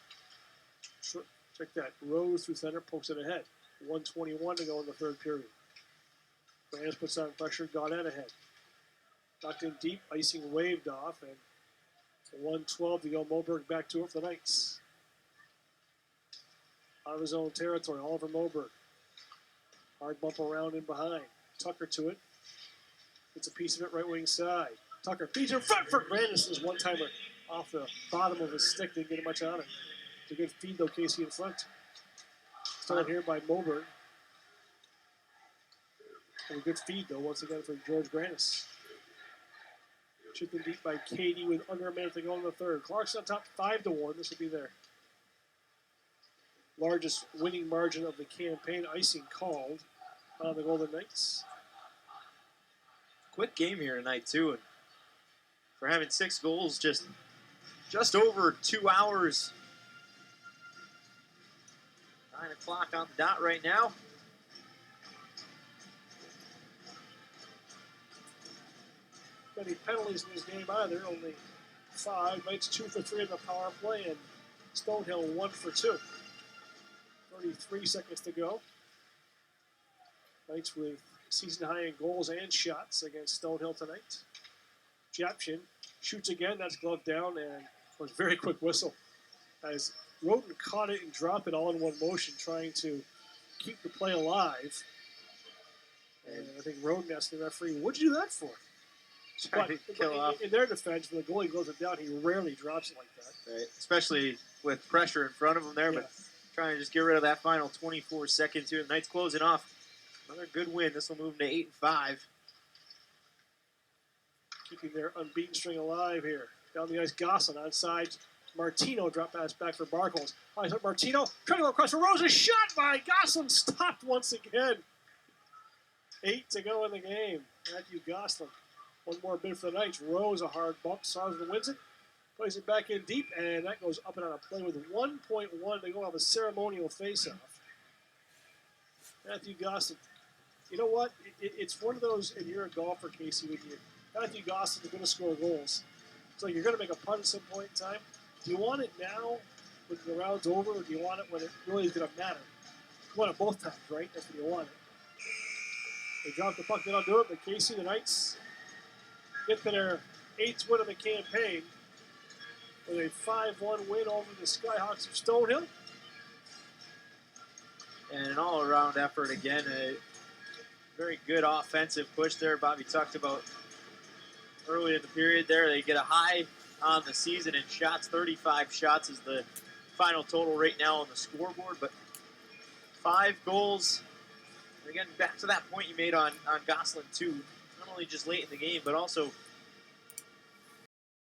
Check that. Rose through center, pokes it ahead. 1:21 to go in the 3rd period. Brandis puts on pressure, got out ahead. Knocked in deep, icing waved off, and 1:12 to go. Moberg back to it for the Knights. Out of his own territory, Oliver Moberg. Hard bump around and behind. Tucker to it. Gets a piece of it right wing side. Tucker feeds in front for Brandis' one-timer off the bottom of his stick. Didn't get much on it. It's a good feed, though, Casey in front. Started here by Moberg. And a good feed, though, once again for George Brandis. Chipped deep by Katie with under a minute to go in the 3rd. Clarkson on top 5-1. This will be their largest winning margin of the campaign. Icing called on the Golden Knights. Quick game here tonight, too. And for having 6 goals, just over 2 hours. 9 o'clock on the dot right now. Any penalties in this game either. Only 5. Knights 2 for 3 in the power play, and Stonehill 1 for 2. 33 seconds to go. Knights with season high in goals and shots against Stonehill tonight. Japchin shoots again. That's gloved down and was a very quick whistle as Roden caught it and dropped it all in one motion, trying to keep the play alive. And I think Roden asked the referee, "What'd you do that for?" But in their defense, when the goalie goes it down, he rarely drops it like that. Right. Especially with pressure in front of him there, but trying to just get rid of that final 24 seconds here. The Knights closing off Another good win. This will move them to 8-5. Keeping their unbeaten string alive here. Down the ice, Gosselin onside. Martino drop pass back for Barkles. Martino trying to go across for Rose. A shot by Gosselin, stopped once again. 8 to go in the game. Matthew Gosselin. One more bid for the Knights. Rose a hard bump. Sargent wins it. Plays it back in deep, and that goes up and on a play with 1.1 to go off a ceremonial faceoff. Matthew Gosselin. You know what? It's one of those, and you're a golfer, Casey, with you. Matthew Gosselin's going to score goals. So you're going to make a putt at some point in time. Do you want it now when the round's over, or do you want it when it really is going to matter? You want it both times, right? That's when you want it. They drop the puck, they don't do it, but Casey, the Knights get to their 8th win of the campaign with a 5-1 win over the Skyhawks of Stonehill. And an all-around effort again. A very good offensive push there. Bobby talked about early in the period there. They get a high on the season in shots. 35 shots is the final total right now on the scoreboard. But 5 goals. Again, back to that point you made on Gosselin too. Not only just late in the game, but also